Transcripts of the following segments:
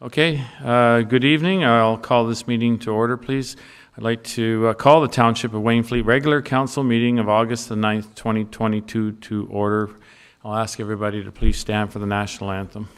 Okay, good evening. I'll call this meeting to order, please. I'd like to call the Township of Wainfleet regular council meeting of August the 9th, 2022 to order. I'll ask everybody to please stand for the national anthem.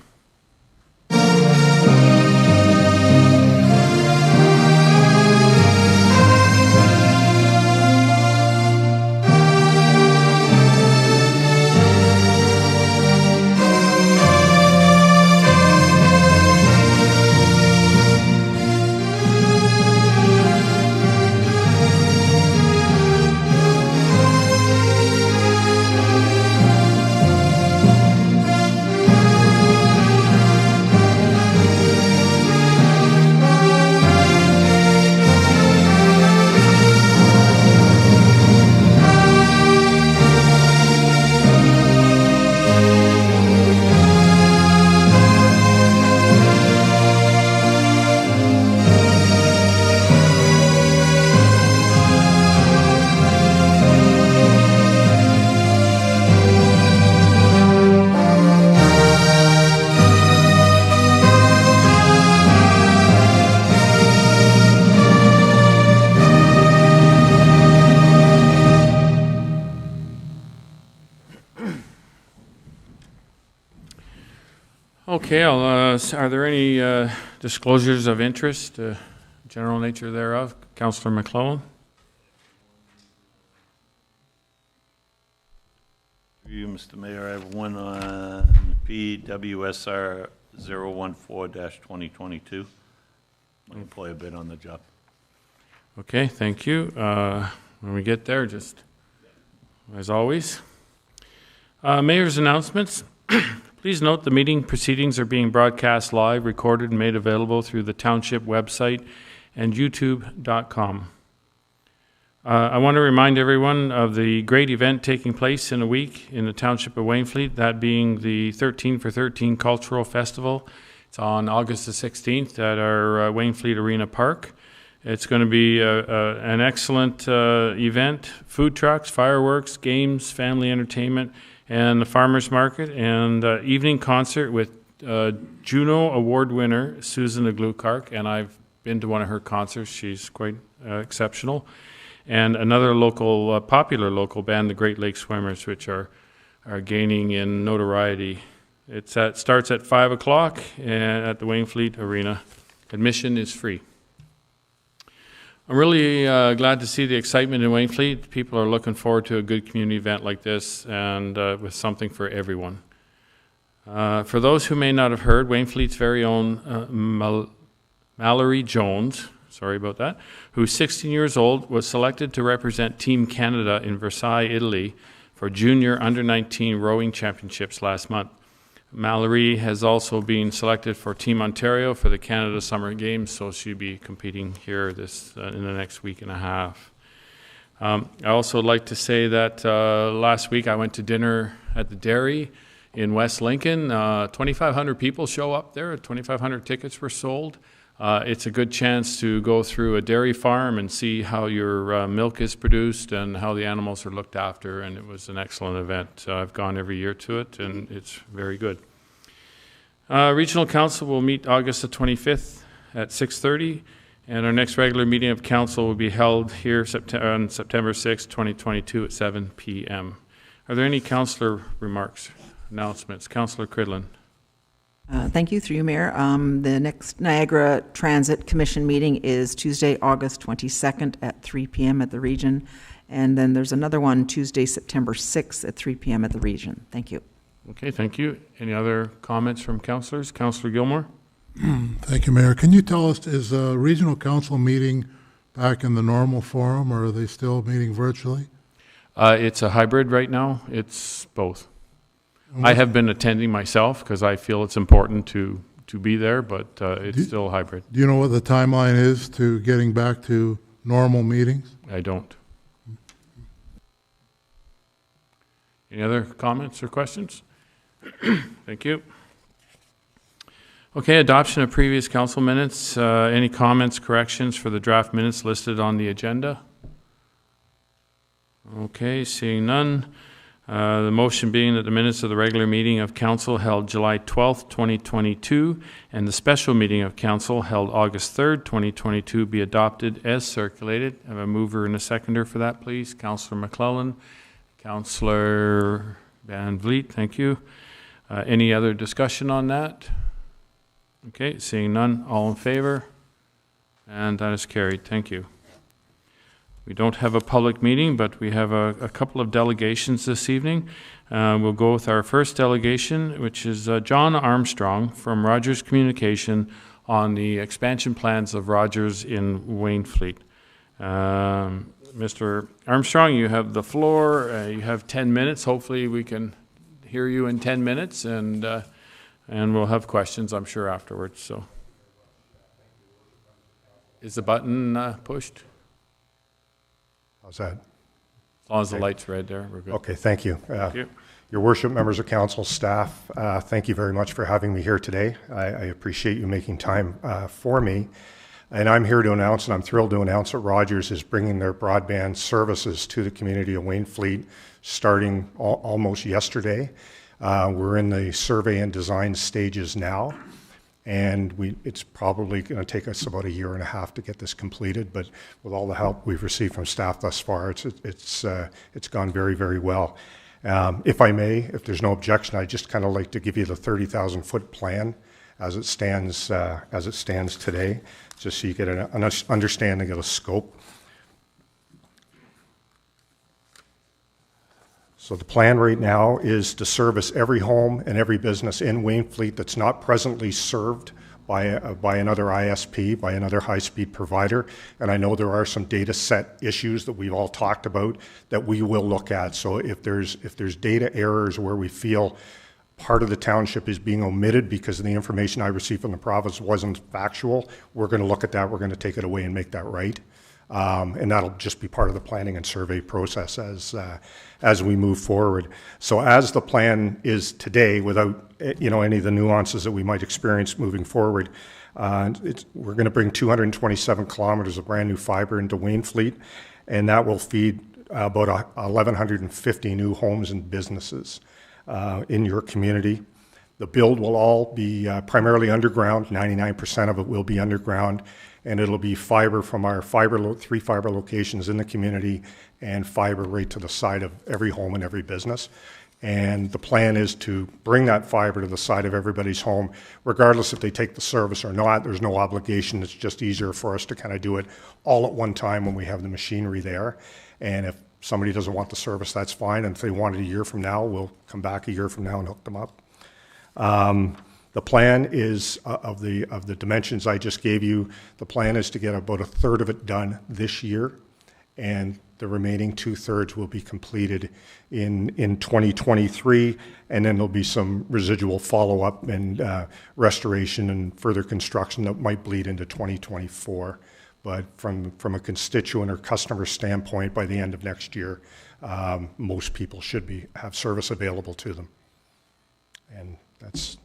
Okay, are there any disclosures of interest, general nature thereof? Councillor McClellan? You, Mr. Mayor, I have one on PWSR 014-2022. I'll play a bit on the job. Okay, thank you. When we get there, just as always. Mayor's announcements. Please note the meeting proceedings are being broadcast live, recorded, and made available through the Township website and YouTube.com. I want to remind everyone of the great event taking place in a week in the Township of Wainfleet, that being the 13 for 13 Cultural Festival. It's on August the 16th at our Wainfleet Arena Park. It's going to be an excellent event. Food trucks, fireworks, games, family entertainment, and the farmers market, and evening concert with Juno Award winner Susan Aglukark, and I've been to one of her concerts. She's quite exceptional. And another local, popular local band, the Great Lakes Swimmers, which are gaining in notoriety. It starts at 5 o'clock at the Wainfleet Arena. Admission is free. I'm really glad to see the excitement in Wainfleet. People are looking forward to a good community event like this, and with something for everyone. For those who may not have heard, Wainfleet's very own Mallory Jones, sorry about that, who's 16 years old, was selected to represent Team Canada in Versailles, Italy for Junior Under-19 Rowing Championships last month. Mallory has also been selected for Team Ontario for the Canada Summer Games, so she'll be competing here in the next week and a half. I also like to say that last week I went to dinner at the Dairy in West Lincoln. 2,500 people show up there. 2,500 tickets were sold. It's a good chance to go through a dairy farm and see how your milk is produced and how the animals are looked after, and it was an excellent event. I've gone every year to it, and it's very good. Regional Council will meet August the 25th at 6:30, and our next regular meeting of Council will be held here on September 6th, 2022 at 7 p.m. Are there any Councillor remarks, announcements? Councillor Cridlin. Thank you, through you, Mayor. The next Niagara Transit Commission meeting is Tuesday, August 22nd at 3 p.m. at the Region. And then there's another one Tuesday, September 6th at 3 p.m. at the Region. Thank you. Okay, thank you. Any other comments from councillors? Councillor Gilmore? Thank you, Mayor. Can you tell us, is a Regional Council meeting back in the normal forum, or are they still meeting virtually? It's a hybrid right now. It's both. I have been attending myself because I feel it's important to be there, but it's still hybrid. Do you know what the timeline is to getting back to normal meetings? I don't. Any other comments or questions? Thank you. Okay, adoption of previous council minutes. Any comments, corrections for the draft minutes listed on the agenda? Okay, seeing none. The motion being that the minutes of the regular meeting of council held July 12th, 2022, and the special meeting of council held August 3rd, 2022 be adopted as circulated. I have a mover and a seconder for that, please. Councillor McClellan, Councillor Van Vliet, thank you. Any other discussion on that? Okay, seeing none, all in favor? And that is carried. Thank you. We don't have a public meeting, but we have a couple of delegations this evening. We'll go with our first delegation, which is John Armstrong from Rogers Communication on the expansion plans of Rogers in Wainfleet. Mr. Armstrong, you have the floor. You have 10 minutes. Hopefully we can hear you in 10 minutes, and we'll have questions, I'm sure, afterwards. So, is the button pushed? How's that? As long as the light's red there, we're good. Okay, thank you. Thank you. Your worship, members of council, staff, thank you very much for having me here today. I appreciate you making time for me. And I'm here to announce, and I'm thrilled to announce that Rogers is bringing their broadband services to the community of Wainfleet starting almost yesterday. We're in the survey and design stages now. And it's probably going to take us about 1.5 years to get this completed, but with all the help we've received from staff thus far, it's gone very, very well. If I may, if there's no objection, I'd just kind of like to give you the 30,000-foot plan as it stands today, just so you get an understanding of the scope. So the plan right now is to service every home and every business in Wainfleet that's not presently served by another ISP, by another high-speed provider. And I know there are some data set issues that we've all talked about that we will look at. So if there's data errors where we feel part of the township is being omitted because of the information I received from the province wasn't factual, we're going to look at that. We're going to take it away and make that right. And that'll just be part of the planning and survey process as we move forward. So as the plan is today, without any of the nuances that we might experience moving forward, we're going to bring 227 kilometers of brand new fiber into Wainfleet, and that will feed about 1,150 new homes and businesses in your community. The build will all be primarily underground. 99% of it will be underground, and it'll be fiber from our three fiber locations in the community and fiber right to the side of every home and every business. And the plan is to bring that fiber to the side of everybody's home, regardless if they take the service or not. There's no obligation. It's just easier for us to kind of do it all at one time when we have the machinery there. And if somebody doesn't want the service, that's fine. And if they want it 1 year from now, we'll come back 1 year from now and hook them up. The plan is, of the dimensions I just gave you, the plan is to get about 1/3 of it done this year, and the remaining 2/3 will be completed in 2023, and then there'll be some residual follow-up and restoration and further construction that might bleed into 2024. But from a constituent or customer standpoint, by the end of next year, most people should have service available to them. And that's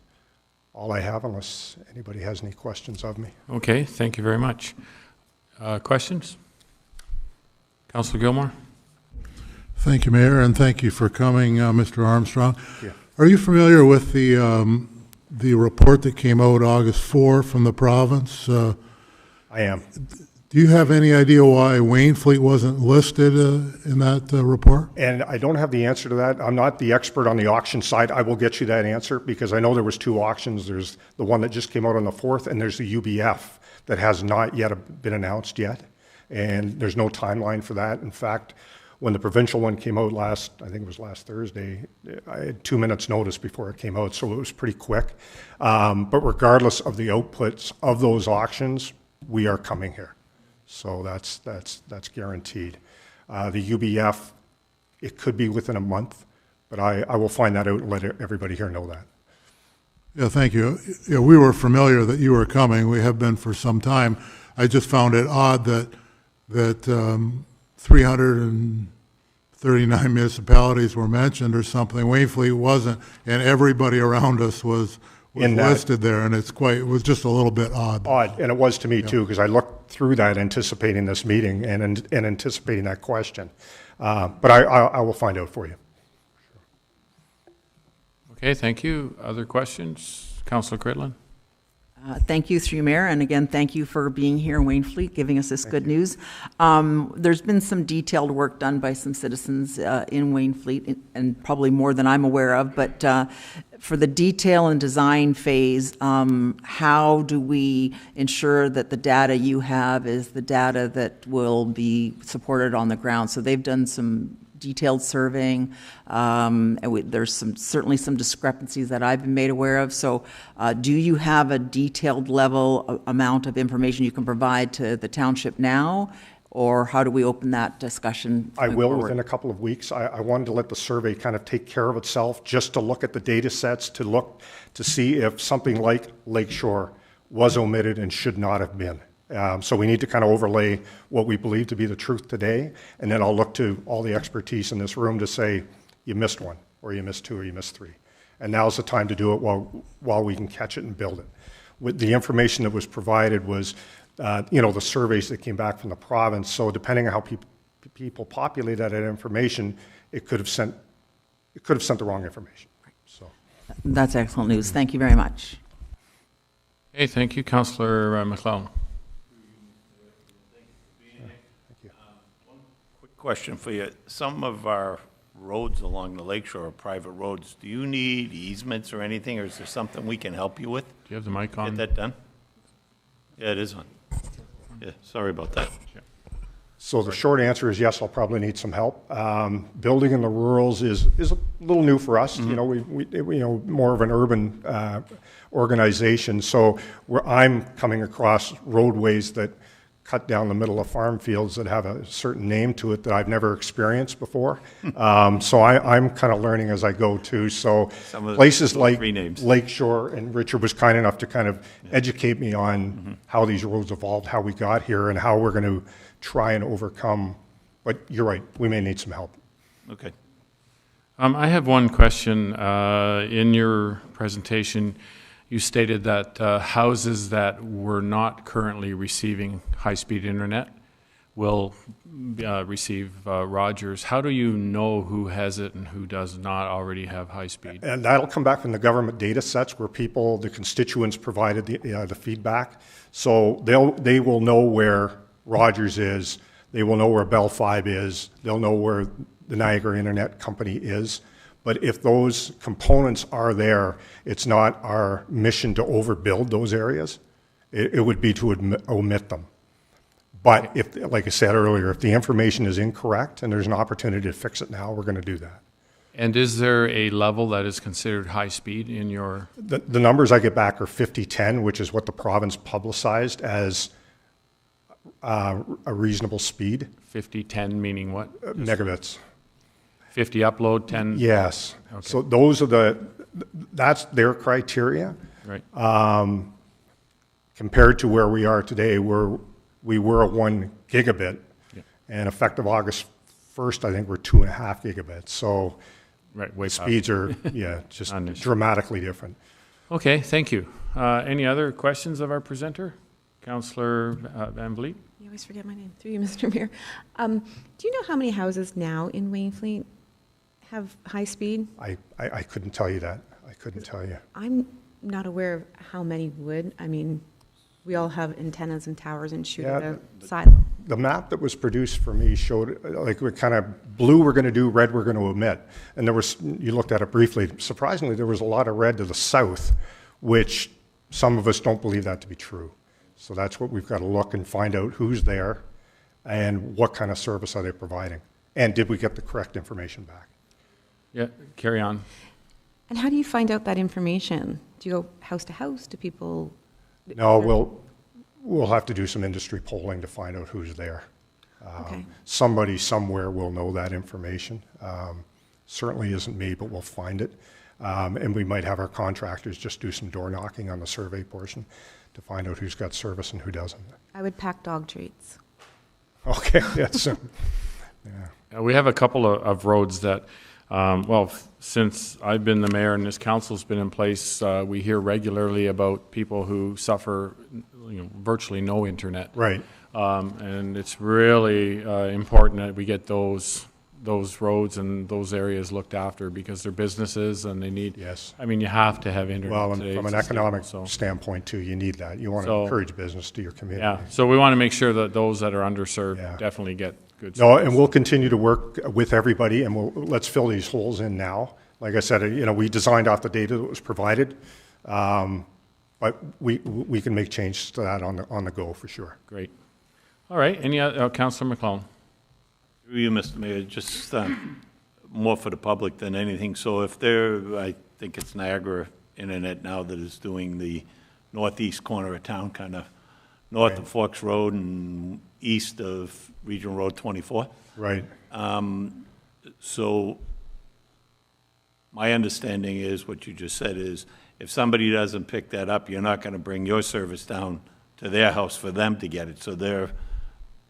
all I have, unless anybody has any questions of me. Okay, thank you very much. Questions? Councillor Gilmore? Thank you, Mayor, and thank you for coming, Mr. Armstrong. Yeah. Are you familiar with the report that came out August 4 from the province? I am. Do you have any idea why Wainfleet wasn't listed in that report? And I don't have the answer to that. I'm not the expert on the auction side. I will get you that answer because I know there was 2 auctions. There's the one that just came out on the 4th, and there's the UBF that has not yet been announced yet. And there's no timeline for that. In fact, when the provincial one came out I think it was last Thursday, I had 2 minutes notice before it came out, so it was pretty quick. But regardless of the outputs of those auctions, we are coming here. So that's guaranteed. The UBF, it could be within a month, but I will find that out and let everybody here know that. Yeah, thank you. Yeah, we were familiar that you were coming. We have been for some time. I just found it odd that 339 municipalities were mentioned or something. Wainfleet wasn't, and everybody around us was listed there, and it was just a little bit odd. And it was to me too, because I looked through that anticipating this meeting and anticipating that question. But I will find out for you. Okay, thank you. Other questions? Councillor Critland? Thank you, through you, Mayor, and again, thank you for being here in Wainfleet, giving us this good news. There's been some detailed work done by some citizens in Wainfleet, and probably more than I'm aware of, but for the detail and design phase, how do we ensure that the data you have is the data that will be supported on the ground? So they've done some detailed surveying, and there's certainly some discrepancies that I've been made aware of. So do you have a detailed level amount of information you can provide to the township now, or how do we open that discussion? I will within a couple of weeks. I wanted to let the survey kind of take care of itself, just to look at the data sets, to see if something like Lakeshore was omitted and should not have been. So we need to kind of overlay what we believe to be the truth today, and then I'll look to all the expertise in this room to say, you missed one, or you missed two, or you missed three. And now's the time to do it while we can catch it and build it. With the information that was provided was, the surveys that came back from the province, so depending on how people populated that information, it could have sent the wrong information. So That's excellent news. Thank you very much. Okay, thank you. Councillor McLeod. Question for you. Some of our roads along the lakeshore are private roads. Do you need easements or anything, or is there something we can help you with? Do you have the mic on? Get that done? Yeah, it is on. Yeah, sorry about that. So the short answer is yes, I'll probably need some help. Building in the rurals is a little new for us. Mm-hmm. We more of an urban organization. So I'm coming across roadways that cut down the middle of farm fields that have a certain name to it that I've never experienced before. So I'm kind of learning as I go too. So places like Lakeshore, and Richard was kind enough to kind of educate me on how these roads evolved, how we got here, and how we're going to try and overcome. But you're right, we may need some help. Okay. I have one question. In your presentation, you stated that houses that were not currently receiving high-speed internet will receive Rogers. How do you know who has it and who does not already have high-speed? And that'll come back from the government data sets where the constituents provided the feedback. So they will know where Rogers is. They will know where Bell 5 is. They'll know where the Niagara Internet Company is. But if those components are there, it's not our mission to overbuild those areas. It would be to omit them. But if, like I said earlier, if the information is incorrect and there's an opportunity to fix it now, we're going to do that. And is there a level that is considered high speed in your? The numbers I get back are 5010, which is what the province publicized as a reasonable speed. 5010 meaning what? Megabits. 50 upload, 10? Yes. Okay. So that's their criteria. Right. Compared to where we are today, we were at 1 gigabit, and effective August 1st, I think we're 2.5 gigabits. So right, way speeds are, just dramatically different. Okay, thank you. Any other questions of our presenter? Councillor Van Vliet? You always forget my name. Through you, Mr. Mayor. Do you know how many houses now in Wainfleet have high speed? I couldn't tell you that. I couldn't tell you. I'm not aware of how many would. I mean, we all have antennas and towers and shoot at a silo. The map that was produced for me showed, like, we kind of blue we're going to do, red we're going to omit. And you looked at it briefly. Surprisingly, there was a lot of red to the south, which some of us don't believe that to be true. So that's what we've got to look and find out who's there and what kind of service are they providing. And did we get the correct information back? Yeah, carry on. And how do you find out that information? Do you go house to house? Do people? No, we'll have to do some industry polling to find out who's there. Okay. Somebody somewhere will know that information. Certainly isn't me, but we'll find it. And we might have our contractors just do some door knocking on the survey portion to find out who's got service and who doesn't. I would pack dog treats. Okay, yes. We have a couple of roads that, since I've been the mayor and this council's been in place, we hear regularly about people who suffer virtually no internet. Right. And it's really important that we get those those roads and those areas looked after because they're businesses and they need. Yes. I mean, you have to have internet Well, and today. from an It's economic stable, so. standpoint too, you need that. You want to So- encourage business to your community. Yeah, so we want to make sure that those that are underserved Yeah. definitely get good No, service. and we'll continue to work with everybody, and let's fill these holes in now. Like I said, we designed off the data that was provided, but we can make changes to that on the go for sure. Great. All right, any other, Councillor McClellan? Through you, Mr. Mayor, just more for the public than anything. So if I think it's Niagara Internet now that is doing the northeast corner of town, kind of north of Forks Road and east of Regional Road 24. Right. So my understanding is what you just said is if somebody doesn't pick that up, you're not going to bring your service down to their house for them to get it. So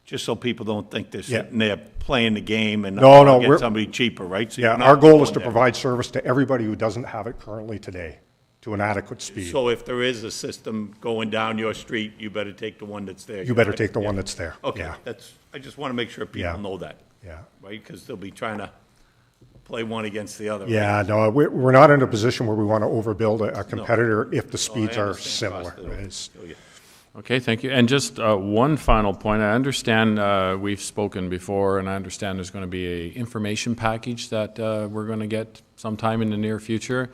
just so people don't think they're sitting there playing the game and No, not we're- get somebody cheaper, right? So Yeah, you're not our goal is to going there. provide service to everybody who doesn't have it currently today to an adequate speed. So if there is a system going down your street, you better take the one that's there. You better right? take the one Yeah. that's there. Okay, Yeah. I just want to make sure people Yeah. know that, Yeah. right? Because they'll be trying to play one against the other. right? Yeah, no, we're not in a position where we want to overbuild a competitor if the Oh, I speeds are understand similar. cost of it. It's- Oh, yeah. Okay, thank you. And just one final point. I understand we've spoken before, and I understand there's going to be a information package that we're going to get sometime in the near future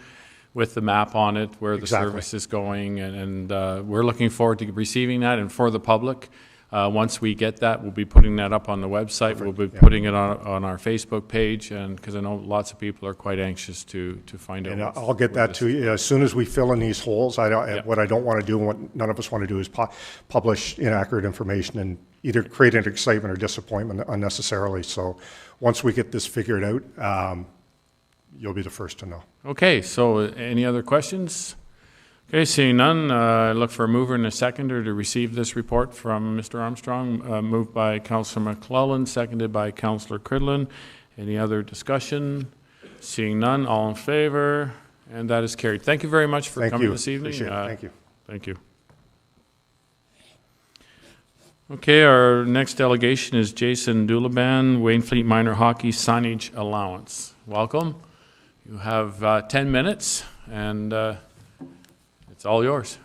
with the map on it, where the Exactly. service is going, and we're looking forward to receiving that. And for the public, once we get that, we'll be putting that up on the website. We'll be putting it on our Facebook page, and because I know lots of people are quite anxious to find out. And what's- I'll get where that this- to you as soon as we fill in these holes. Yeah. What I don't want to do, and what none of us want to do, is publish inaccurate information and either create an excitement or disappointment unnecessarily. So once we get this figured out, you'll be the first to know. Okay, so any other questions? Okay, seeing none, I look for a mover and a seconder to receive this report from Mr. Armstrong. Moved by Councillor McClellan, seconded by Councillor Cridlin. Any other discussion? Seeing none, all in favor, and that is carried. Thank you very much for Thank coming you. this evening. Appreciate it. Thank you. Thank you. Okay, our next delegation is Jason Doulaban, Wainfleet Minor Hockey Signage Allowance. Welcome. You have 10 minutes, and it's all yours.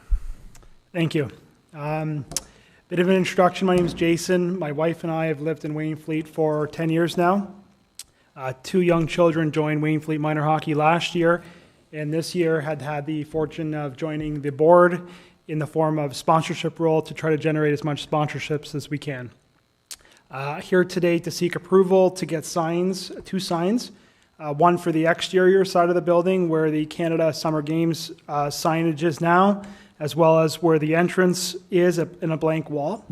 Thank you. Bit of an introduction. My name is Jason. My wife and I have lived in Wainfleet for 10 years now. 2 young children joined Wainfleet Minor Hockey last year, and this year had the fortune of joining the board in the form of sponsorship role to try to generate as much sponsorships as we can. Here today to seek approval to get signs, 2 signs. One for the exterior side of the building where the Canada Summer Games signage is now, as well as where the entrance is in a blank wall.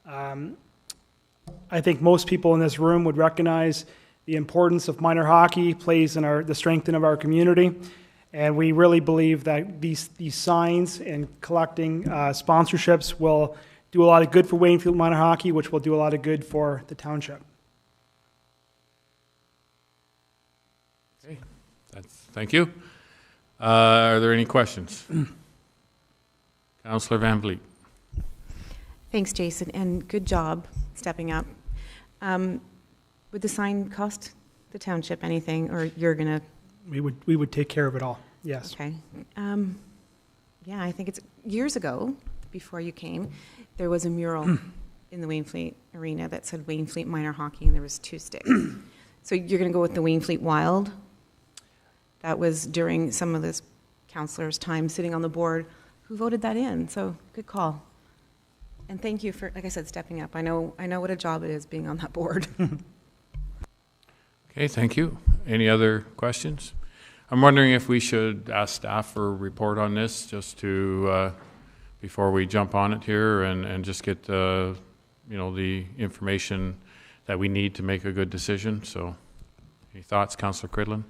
I think most people in this room would recognize the importance of minor hockey plays in the strengthening of our community. And we really believe that these signs and collecting sponsorships will do a lot of good for Wainfleet Minor Hockey, which will do a lot of good for the township. Okay, thank you. Are there any questions? Councillor Van Vliet. Thanks, Jason, and good job stepping up. Would the sign cost the township anything, or you're going to? We would take care of it all, yes. Okay. Yeah, I think it's years ago, before you came, there was a mural in the Wainfleet Arena that said Wainfleet Minor Hockey, and there was 2 sticks. So you're going to go with the Wainfleet Wild? That was during some of this councillor's time sitting on the board. Who voted that in? So good call. And thank you for, like I said, stepping up. I know what a job it is being on that board. Okay, thank you. Any other questions? I'm wondering if we should ask staff for a report on this, just to, before we jump on it here, and just get, the information that we need to make a good decision. So, any thoughts, Councillor Cridlin?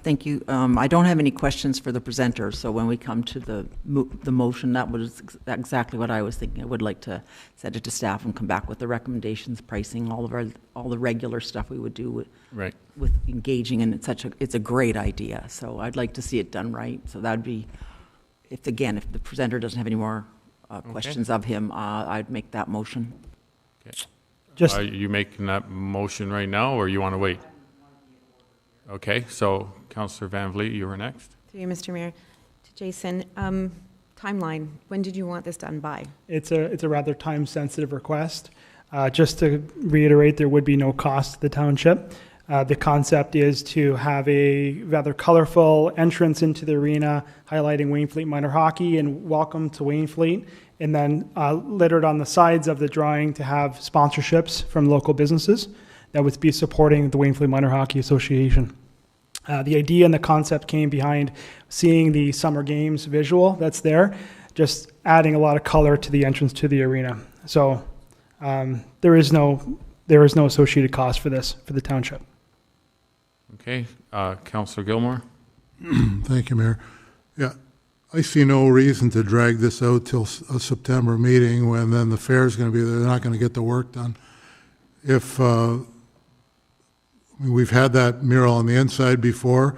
Thank you. I don't have any questions for the presenter, so when we come to the motion, that was exactly what I was thinking. I would like to send it to staff and come back with the recommendations, pricing, all the regular stuff we would do with engaging, and it's a great idea. So I'd like to see it done right. So that'd be, if the presenter doesn't have any more questions of him, I'd make that motion. Okay. Just, Are you making that motion right now, or you want to wait? Okay, so Councillor Van Vliet, you were next. Through you, Mr. Mayor. To Jason, timeline, when did you want this done by? it's a rather time-sensitive request. Just to reiterate, there would be no cost to the township. The concept is to have a rather colorful entrance into the arena highlighting Wainfleet minor hockey and welcome to Wainfleet, and then littered on the sides of the drawing to have sponsorships from local businesses that would be supporting the Wainfleet Minor Hockey Association. The idea and the concept came behind seeing the summer games visual that's there, just adding a lot of color to the entrance to the arena. So there is no associated cost for this for the township. Okay, Councillor Gilmore. Thank you, Mayor. Yeah, I see no reason to drag this out till a September meeting when then the fair's going to be there. They're not going to get the work done. If we've had that mural on the inside before,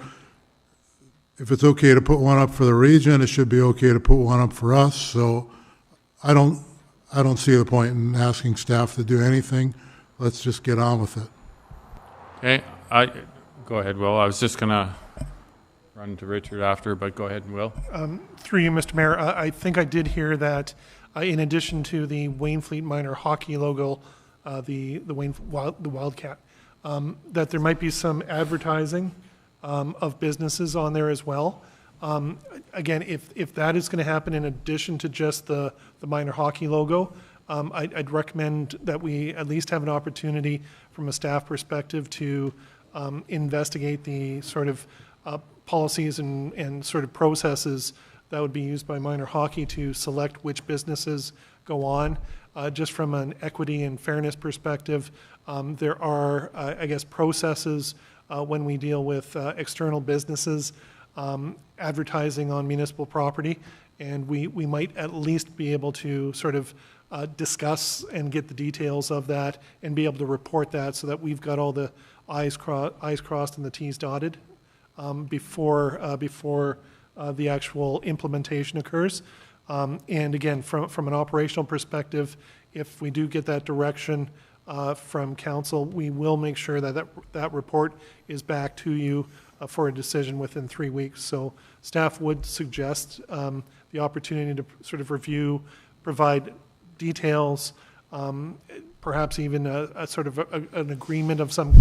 if it's okay to put one up for the region, it should be okay to put one up for us. So I don't see the point in asking staff to do anything. Let's just get on with it. Okay, go ahead, Will. I was just going to run to Richard after, but go ahead, Will. Through you, Mr. Mayor, I think I did hear that in addition to the Wainfleet Minor Hockey logo, the Wildcat, that there might be some advertising of businesses on there as well. Again, if that is going to happen in addition to just the minor hockey logo, I'd recommend that we at least have an opportunity from a staff perspective to investigate the sort of policies and sort of processes that would be used by minor hockey to select which businesses go on. Just from an equity and fairness perspective, there are, I guess, processes when we deal with external businesses advertising on municipal property, and we might at least be able to sort of discuss and get the details of that and be able to report that so that we've got all the I's crossed and the T's dotted before the actual implementation occurs. And again, from an operational perspective, if we do get that direction from council, we will make sure that report is back to you for a decision within 3 weeks. So staff would suggest the opportunity to sort of review, provide details, perhaps even a sort of an agreement of some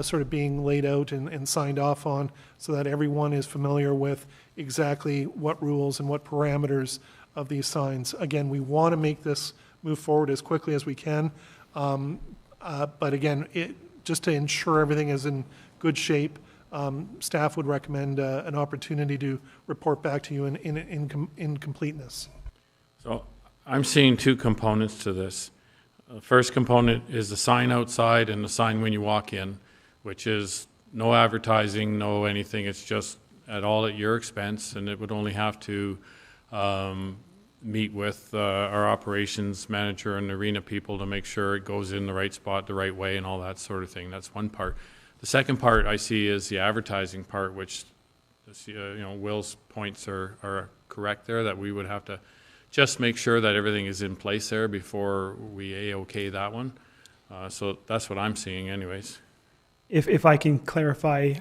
sort of being laid out and signed off on so that everyone is familiar with exactly what rules and what parameters of these signs. Again, we want to make this move forward as quickly as we can. But again, just to ensure everything is in good shape, staff would recommend an opportunity to report back to you in completeness. So I'm seeing two components to this. The first component is the sign outside and the sign when you walk in, which is no advertising, no anything. It's just at your expense, and it would only have to meet with our operations manager and arena people to make sure it goes in the right spot, the right way, and all that sort of thing. That's one part. The second part I see is the advertising part, which Will's points are correct there, that we would have to just make sure that everything is in place there before we A-OK that one. So that's what I'm seeing anyways. If I can clarify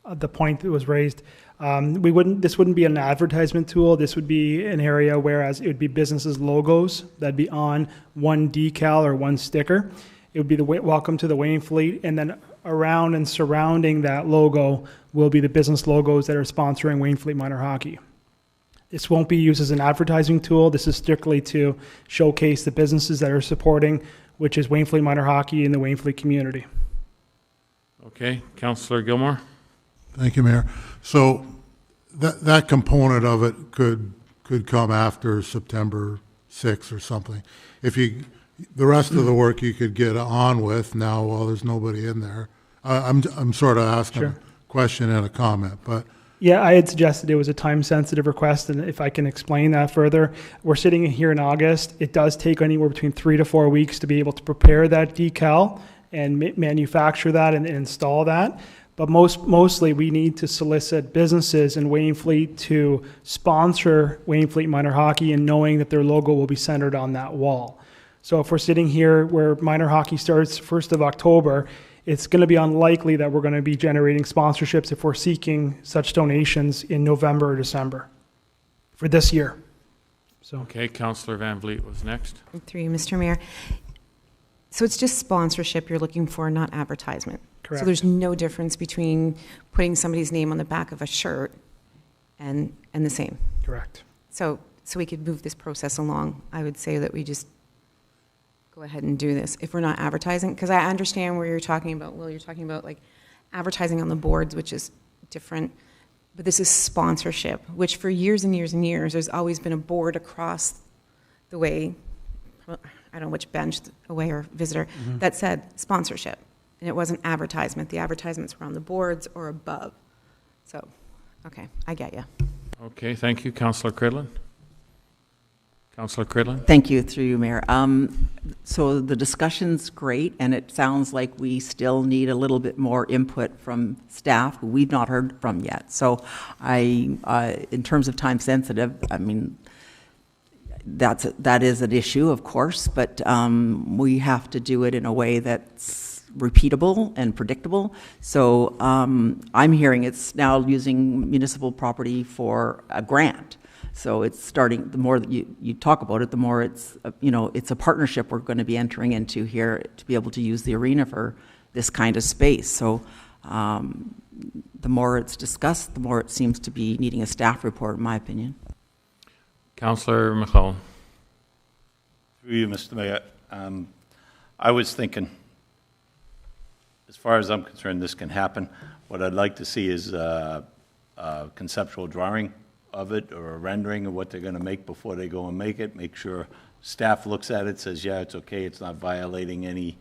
the point that was raised, this wouldn't be an advertisement tool. This would be an area whereas it would be businesses' logos that'd be on one decal or one sticker. It would be the welcome to the Wainfleet, and then around and surrounding that logo will be the business logos that are sponsoring Wainfleet Minor Hockey. This won't be used as an advertising tool. This is strictly to showcase the businesses that are supporting, which is Wainfleet Minor Hockey in the Wainfleet community. Okay, Councillor Gilmore. Thank you, Mayor. So that component of it could come after September 6th or something. The rest of the work you could get on with now while there's nobody in there. I'm sort of asking a question and a comment, but. Yeah, I had suggested it was a time-sensitive request, and if I can explain that further, we're sitting here in August. It does take anywhere between 3 to 4 weeks to be able to prepare that decal and manufacture that and install that. But mostly we need to solicit businesses in Wainfleet to sponsor Wainfleet Minor Hockey and knowing that their logo will be centered on that wall. So if we're sitting here where minor hockey starts 1st of October, it's going to be unlikely that we're going to be generating sponsorships if we're seeking such donations in November or December for this year. So Okay, Councillor Van Vliet was next. Through you, Mr. Mayor. So it's just sponsorship you're looking for, not advertisement. Correct. So there's no difference between putting somebody's name on the back of a shirt and the same. correct. So we could move this process along. I would say that we just go ahead and do this if we're not advertising, because I understand where you're talking about, Will, you're talking about like advertising on the boards, which is different, but this is sponsorship, which for years and years and years, there's always been a board across the way, I don't know which bench away or visitor, that said sponsorship, and it wasn't advertisement. The advertisements were on the boards or above. So, okay, I get you. Okay, thank you. Councillor Cridlin? Councillor Cridlin? Thank you, through you, Mayor. So the discussion's great, and it sounds like we still need a little bit more input from staff who we've not heard from yet. So in terms of time sensitive, I mean, that is an issue, of course, but we have to do it in a way that's repeatable and predictable. So I'm hearing it's now using municipal property for a grant. So it's starting, the more that you talk about it, the more it's, it's a partnership we're going to be entering into here to be able to use the arena for this kind of space. So the more it's discussed, the more it seems to be needing a staff report, in my opinion. Councillor McClellan? Through you, Mr. Mayor. I was thinking, as far as I'm concerned, this can happen. What I'd like to see is a conceptual drawing of it or a rendering of what they're going to make before they go and make it. Make sure staff looks at it, says, yeah, it's okay, it's not violating any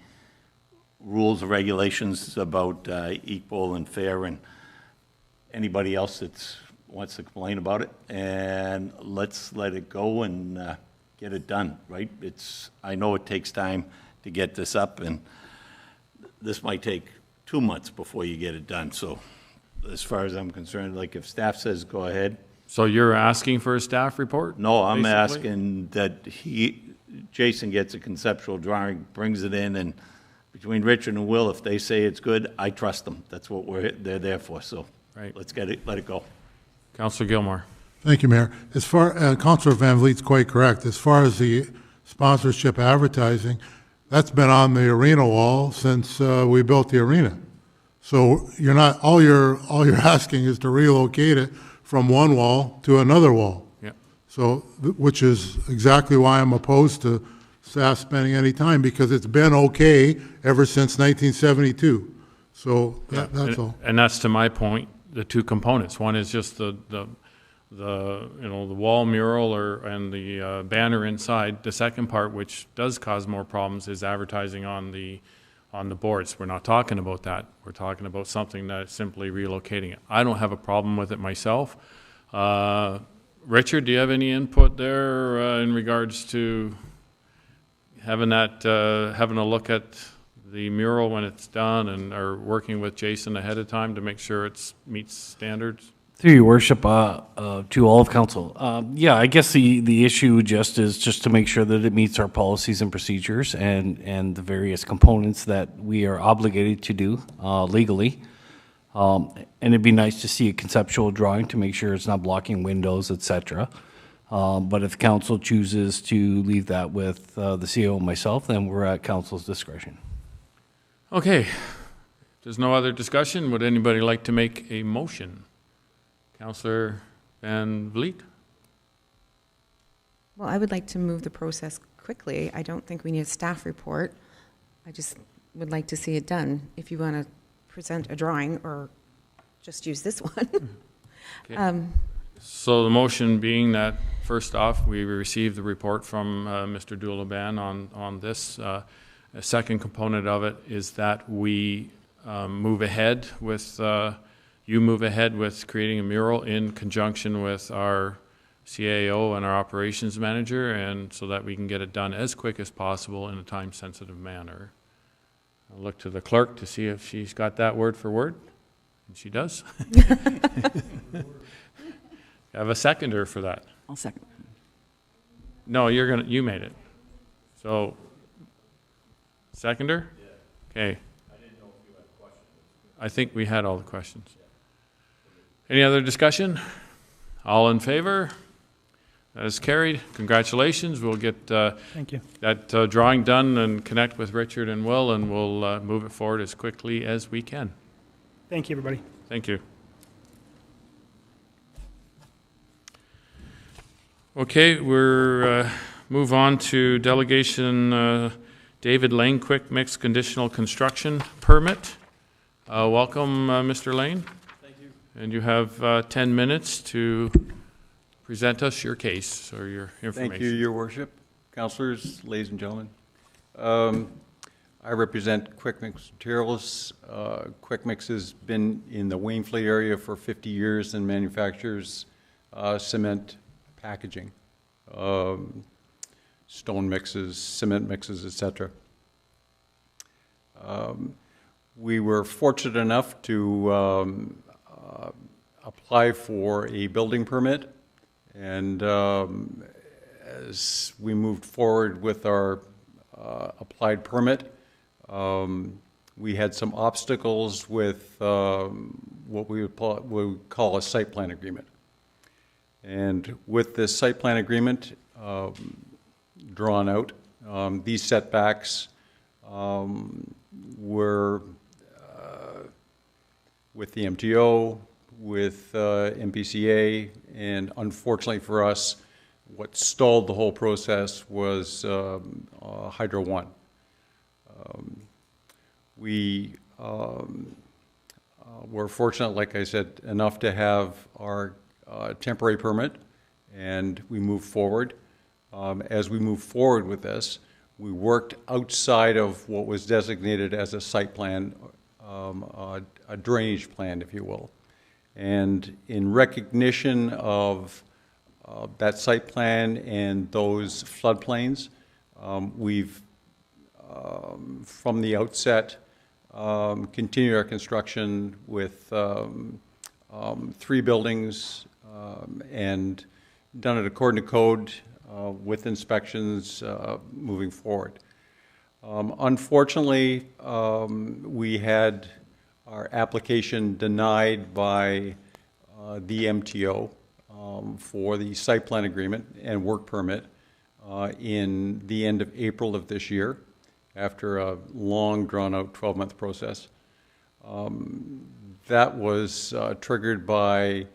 rules or regulations about equal and fair and anybody else that wants to complain about it. And let's let it go and get it done, right? I know it takes time to get this up, and this might take 2 months before you get it done. So as far as I'm concerned, like if staff says go ahead. So you're asking for a staff report? No, I'm basically? asking that Jason gets a conceptual drawing, brings it in, and between Richard and Will, if they say it's good, I trust them. That's what they're there for. So Right. let's let it go. Councillor Gilmore? Thank you, Mayor. As far, Councillor Van Vliet's quite correct. As far as the sponsorship advertising, that's been on the arena wall since we built the arena. So you're not, all you're asking is to relocate it from one wall to another wall. Yeah. So, which is exactly why I'm opposed to staff spending any time, because it's been okay ever since 1972. So that's all. And that's to my point, the two components. One is just the wall mural and the banner inside. The second part, which does cause more problems, is advertising on the boards. We're not talking about that. We're talking about something that's simply relocating it. I don't have a problem with it myself. Richard, do you have any input there in regards to having a look at the mural when it's done, and are working with Jason ahead of time to make sure it meets standards? Through your worship, to all of council. Yeah, I guess the issue is to make sure that it meets our policies and procedures and the various components that we are obligated to do legally. And it'd be nice to see a conceptual drawing to make sure it's not blocking windows, etc. But if council chooses to leave that with the CEO and myself, then we're at council's discretion. Okay. If there's no other discussion, would anybody like to make a motion? Councillor Van Vliet? Well, I would like to move the process quickly. I don't think we need a staff report. I just would like to see it done. If you want to present a drawing or just use this one. Okay. So the motion being that, first off, we received the report from Mr. Doulaban on this. A second component of it is that we move ahead with you move ahead with creating a mural in conjunction with our CAO and our operations manager, and so that we can get it done as quick as possible in a time-sensitive manner. I'll look to the clerk to see if she's got that word for word, and she does. Have a seconder for that. I'll second. No, you made it. So Seconder? Okay. I think we had all the questions. Any other discussion? All in favor? That is carried. Congratulations. We'll get Thank you. that drawing done and connect with Richard and Will, and we'll move it forward as quickly as we can. Thank you, everybody. Thank you. Okay, we're move on to delegation David Lane Quick Mix Conditional Construction Permit. Welcome, Mr. Lane. Thank you. And you have 10 minutes to present us your case or your information. Thank you, Your Worship, councilors, ladies and gentlemen. I represent Quick Mix Materials. Quick Mix has been in the Wainfleet area for 50 years and manufactures cement packaging, stone mixes, cement mixes, etc. We were fortunate enough to apply for a building permit, and as we moved forward with our applied permit, we had some obstacles with what we would call a site plan agreement. And with this site plan agreement drawn out, these setbacks were with the MTO, with MPCA, and unfortunately for us, what stalled the whole process was Hydro One. We were fortunate, like I said, enough to have our temporary permit, and we moved forward. As we moved forward with this, we worked outside of what was designated as a site plan, a drainage plan, if you will. And in recognition of that site plan and those floodplains, we've, from the outset, continued our construction with 3 buildings and done it according to code with inspections moving forward. Unfortunately, we had our application denied by the MTO for the site plan agreement and work permit in the end of April of this year, after a long, drawn-out 12-month process. That was triggered by,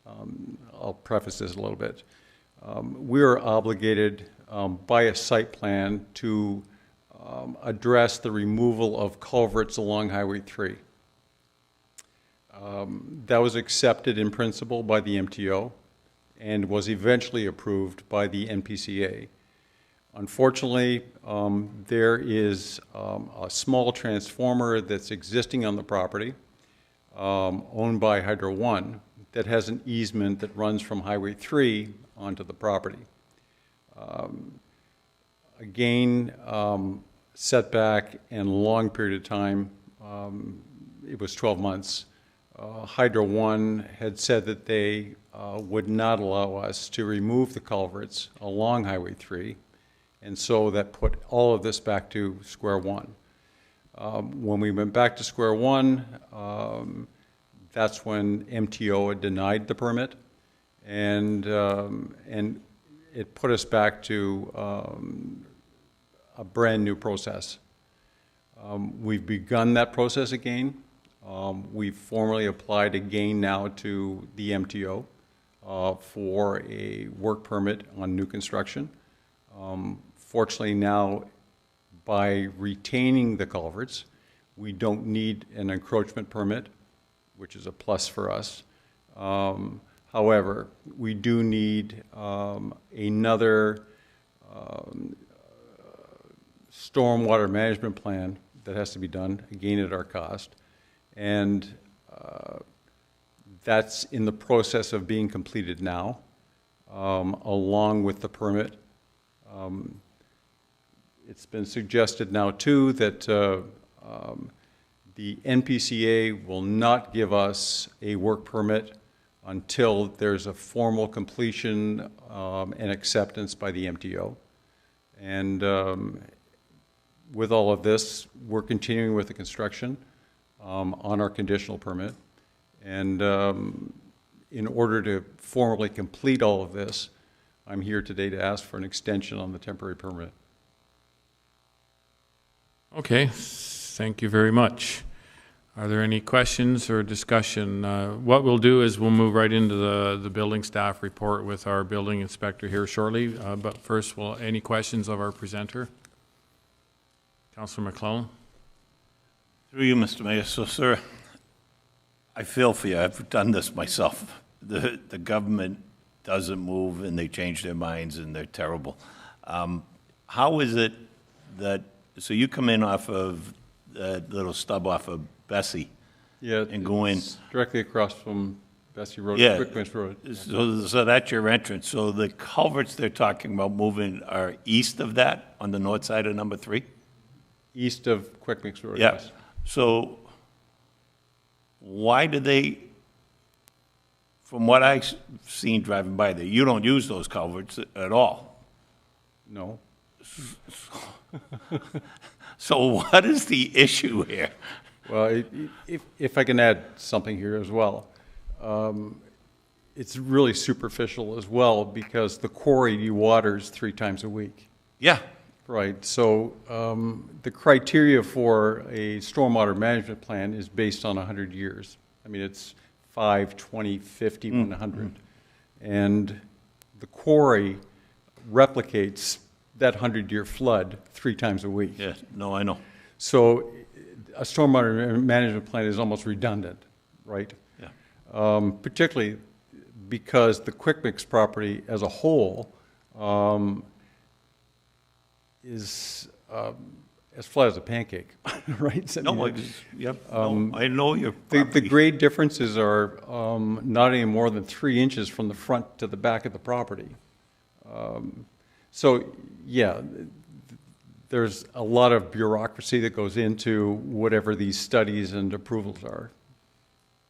I'll preface this a little bit, we are obligated by a site plan to address the removal of culverts along Highway 3. That was accepted in principle by the MTO and was eventually approved by the NPCA. Unfortunately, there is a small transformer that's existing on the property, owned by Hydro One, that has an easement that runs from Highway 3 onto the property. Again, setback and long period of time, it was 12 months. Hydro One had said that they would not allow us to remove the culverts along Highway 3, and so that put all of this back to square one. When we went back to square one, that's when MTO had denied the permit, and it put us back to a brand new process. We've begun that process again. We've formally applied again now to the MTO for a work permit on new construction. Fortunately now, by retaining the culverts, we don't need an encroachment permit, which is a plus for us. However, we do need another stormwater management plan that has to be done, again at our cost. And that's in the process of being completed now, along with the permit. It's been suggested now, too, that the NPCA will not give us a work permit until there's a formal completion and acceptance by the MTO. And with all of this, we're continuing with the construction on our conditional permit. And in order to formally complete all of this, I'm here today to ask for an extension on the temporary permit. Okay, thank you very much. Are there any questions or discussion? What we'll do is we'll move right into the building staff report with our building inspector here shortly. But first, any questions of our presenter? Councillor McClellan. Through you, Mr. Mayor. So, sir, I feel for you. I've done this myself. The government doesn't move, and they change their minds, and they're terrible. How is it that, so you come in off of that little stub off of Bessie? Yeah, and go in directly across from Bessie Road, yeah, Quickmans Road. Yeah. So that's your entrance. So the culverts they're talking about moving are east of that, on the north side of number 3? East of Quickmans Road, Yeah. yes. So why do they, from what I've seen driving by there, you don't use those culverts at all? No. So what is the issue here? Well, if I can add something here as well, it's really superficial as well because the quarry dewaters 3 times a week. Yeah. Right. So the criteria for a stormwater management plan is based on 100 years. I mean, it's 5, 20, 50, 100. And the quarry replicates that 100-year flood 3 times a week. Yeah, no, I know. So a stormwater management plan is almost redundant, right? Yeah. Particularly because the Quick Mix property as a whole is as flat as a pancake, right? No, yep. No, I know your The property. grade differences are not any more than 3 inches from the front to the back of the property. So, yeah, there's a lot of bureaucracy that goes into whatever these studies and approvals are.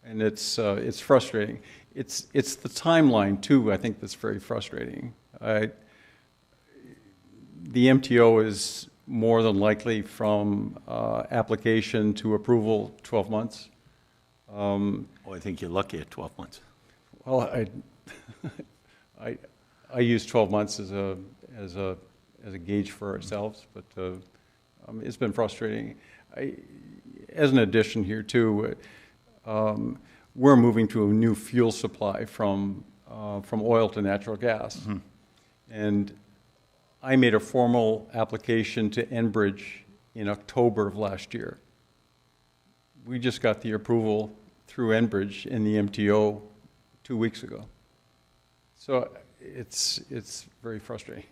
And it's frustrating. It's the timeline, too, I think, that's very frustrating. The MTO is more than likely from application to approval 12 months. I think you're lucky at 12 months. Well, I use 12 months as a gauge for ourselves, but it's been frustrating. As an addition here too, we're moving to a new fuel supply from oil to natural gas, and I made a formal application to Enbridge in October of last year. We just got the approval through Enbridge in the MTO 2 weeks ago. So it's very frustrating.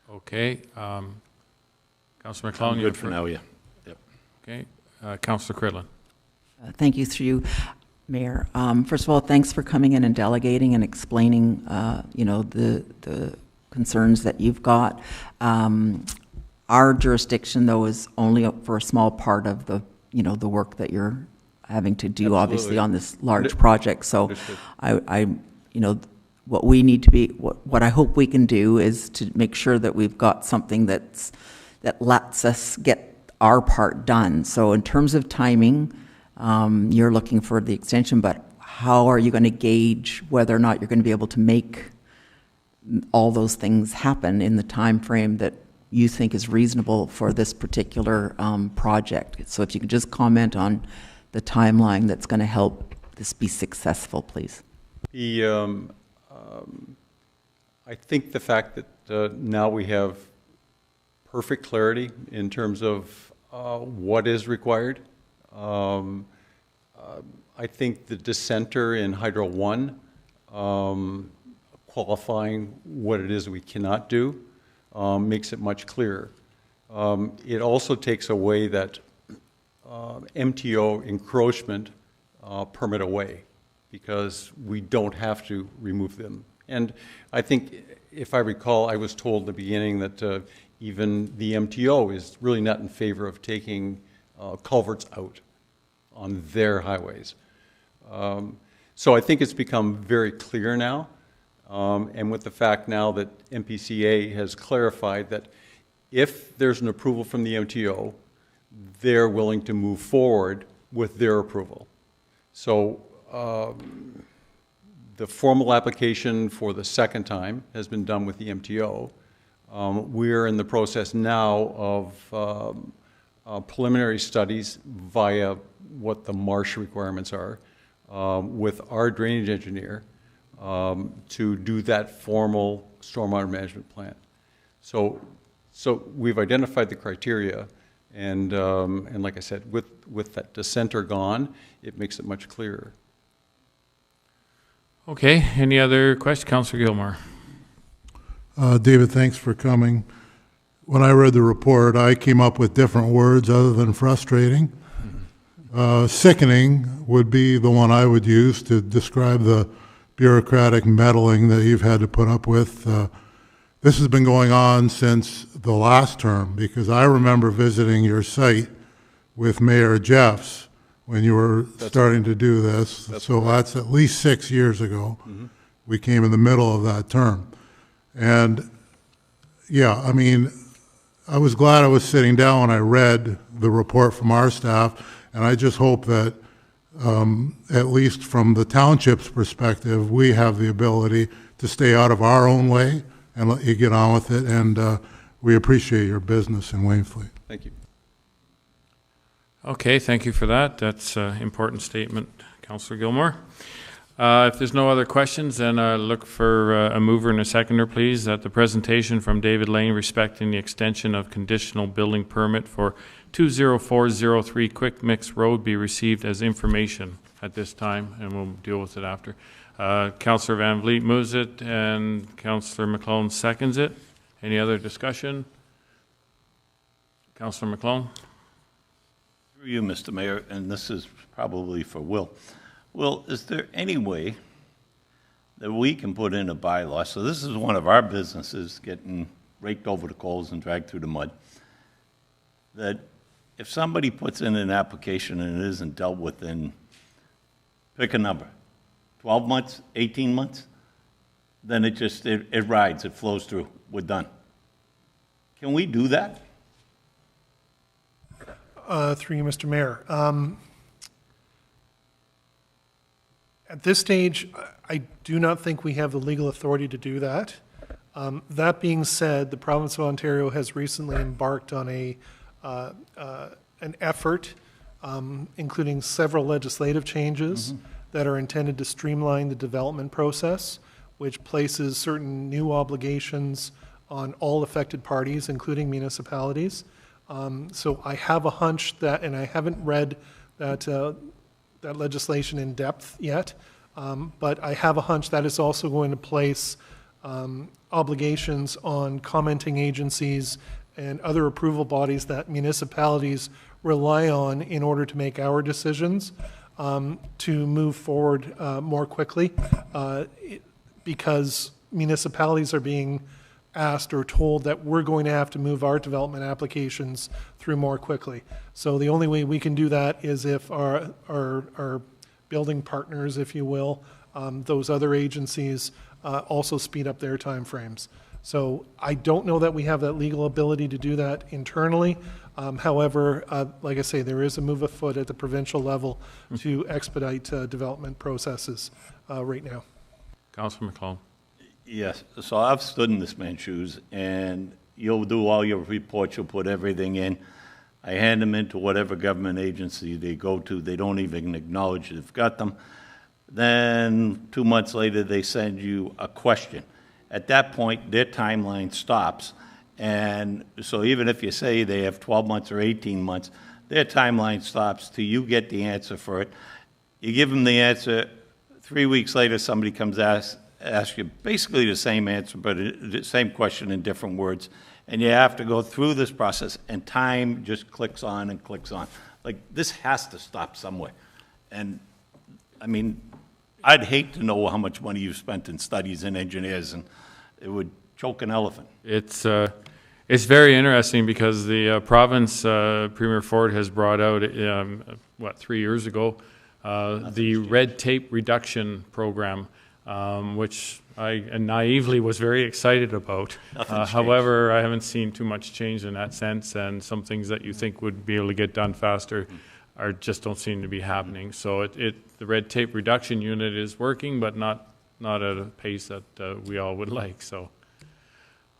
Okay. Councillor McClellan. Good for now, yeah. Yep. Okay. Councillor Cridlin. Thank you through you, Mayor. First of all, thanks for coming in and delegating and explaining, the concerns that you've got. Our jurisdiction, though, is only for a small part of the work that you're having to do, Absolutely. obviously, on this large project. So Understood. what we need to be, what I hope we can do is to make sure that we've got something that lets us get our part done. So in terms of timing, you're looking for the extension, but how are you going to gauge whether or not you're going to be able to make all those things happen in the time frame that you think is reasonable for this particular project? So if you could just comment on the timeline that's going to help this be successful, please. I think the fact that now we have perfect clarity in terms of what is required. I think the dissenter in Hydro 1 qualifying what it is we cannot do makes it much clearer. It also takes away that MTO encroachment permit away, because we don't have to remove them. And I think, if I recall, I was told in the beginning that even the MTO is really not in favor of taking culverts out on their highways. So I think it's become very clear now, and with the fact now that MPCA has clarified that If there's an approval from the MTO, they're willing to move forward with their approval. So the formal application for the second time has been done with the MTO. We're in the process now of preliminary studies via what the marsh requirements are with our drainage engineer to do that formal stormwater management plan. So we've identified the criteria, and like I said, with that dissenter gone, it makes it much clearer. Okay, any other questions? Councillor Gilmore. David, thanks for coming. When I read the report, I came up with different words other than frustrating. Sickening would be the one I would use to describe the bureaucratic meddling that you've had to put up with. This has been going on since the last term, because I remember visiting your site with Mayor Jeffs when you were starting to do this. So that's at least 6 years ago. Mm-hmm. We came in the middle of that term. And yeah, I mean, I was glad I was sitting down when I read the report from our staff, and I just hope that at least from the township's perspective, we have the ability to stay out of our own way and let you get on with it, and we appreciate your business in Wainfleet. Thank you. Okay, thank you for that. That's an important statement, Councillor Gilmore. If there's no other questions, then look for a mover and a seconder, please, that the presentation from David Lane respecting the extension of conditional building permit for 20403 Quick Mix Road be received as information at this time, and we'll deal with it after. Councillor Van Vliet moves it, and Councillor McClellan seconds it. Any other discussion? Councillor McClellan? Through you, Mr. Mayor, and this is probably for Will. Will, is there any way that we can put in a bylaw? So this is one of our businesses getting raked over the coals and dragged through the mud. That if somebody puts in an application and it isn't dealt with in, pick a number, 12 months, 18 months, then it rides, it flows through, we're done. Can we do that? Through you, Mr. Mayor. At this stage, I do not think we have the legal authority to do that. That being said, the province of Ontario has recently embarked on an effort, including several legislative changes that are intended to streamline the development process, which places certain new obligations on all affected parties, including municipalities. So I have a hunch that, and I haven't read that legislation in depth yet, but I have a hunch that is also going to place obligations on commenting agencies and other approval bodies that municipalities rely on in order to make our decisions to move forward more quickly, because municipalities are being asked or told that we're going to have to move our development applications through more quickly. So the only way we can do that is if our building partners, if you will, those other agencies also speed up their timeframes. So I don't know that we have that legal ability to do that internally. However, like I say, there is a move afoot at the provincial level to expedite development processes right now. Councillor McClellan. Yes, so I've stood in this man's shoes, and you'll do all your reports, you'll put everything in. I hand them into whatever government agency they go to. They don't even acknowledge they've got them. Then 2 months later, they send you a question. At that point, their timeline stops. And so even if you say they have 12 months or 18 months, their timeline stops till you get the answer for it. You give them the answer. 3 weeks later, somebody comes ask you basically the same answer, but the same question in different words. And you have to go through this process, and time just clicks on and clicks on. Like, this has to stop somewhere. And, I mean, I'd hate to know how much money you've spent in studies and engineers, and it would choke an elephant. It's very interesting because the province, Premier Ford has brought out, 3 years ago, the red tape reduction program. which I naively was very excited about. However, I haven't seen too much change in that sense, and some things that you think would be able to get done faster just don't seem to be happening. So the red tape reduction unit is working, but not at a pace that we all would like. So,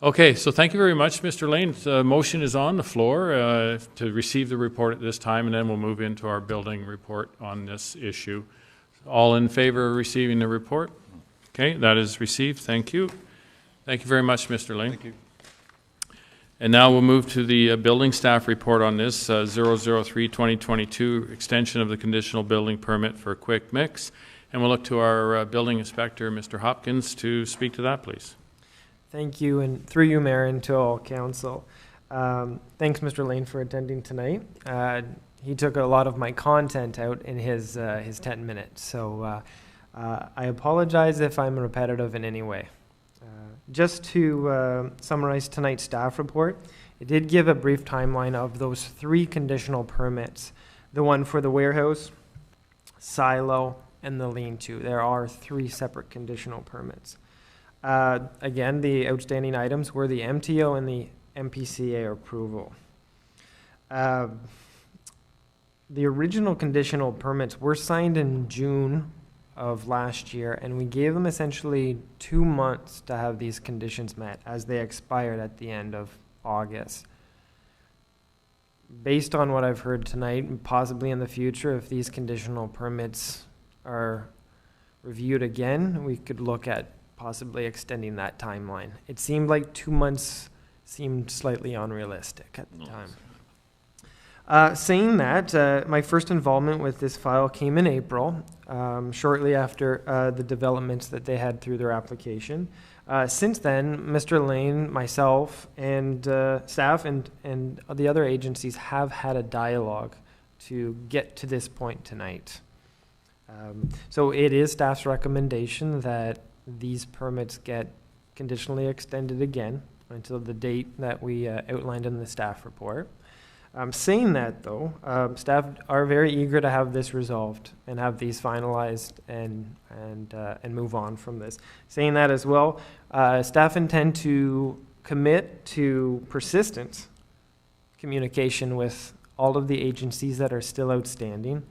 okay, so thank you very much, Mr. Lane. The motion is on the floor to receive the report at this time, and then we'll move into our building report on this issue. All in favor of receiving the report? Okay, that is received. Thank you. Thank you very much, Mr. Lane. Thank you. And now we'll move to the building staff report on this 003-2022 extension of the conditional building permit for Quick Mix. And we'll look to our building inspector, Mr. Hopkins, to speak to that, please. Thank you, and through you, Mayor, and to all council. Thanks, Mr. Lane, for attending tonight. He took a lot of my content out in his 10 minutes, so I apologize if I'm repetitive in any way. Just to summarize tonight's staff report, it did give a brief timeline of those 3 conditional permits, the one for the warehouse, silo, and the lean-to. There are 3 separate conditional permits. Again, the outstanding items were the MTO and the MPCA approval. The original conditional permits were signed in June of last year, and we gave them essentially 2 months to have these conditions met as they expired at the end of August. Based on what I've heard tonight, and possibly in the future, if these conditional permits are reviewed again, we could look at possibly extending that timeline. It seemed like 2 months seemed slightly unrealistic at the time. Saying that, my first involvement with this file came in April, shortly after the developments that they had through their application. Since then, Mr. Lane, myself, and staff and the other agencies have had a dialogue to get to this point tonight. So it is staff's recommendation that these permits get conditionally extended again until the date that we outlined in the staff report. Saying that, though, staff are very eager to have this resolved and have these finalized and move on from this. Saying that as well, staff intend to commit to persistent communication with all of the agencies that are still outstanding,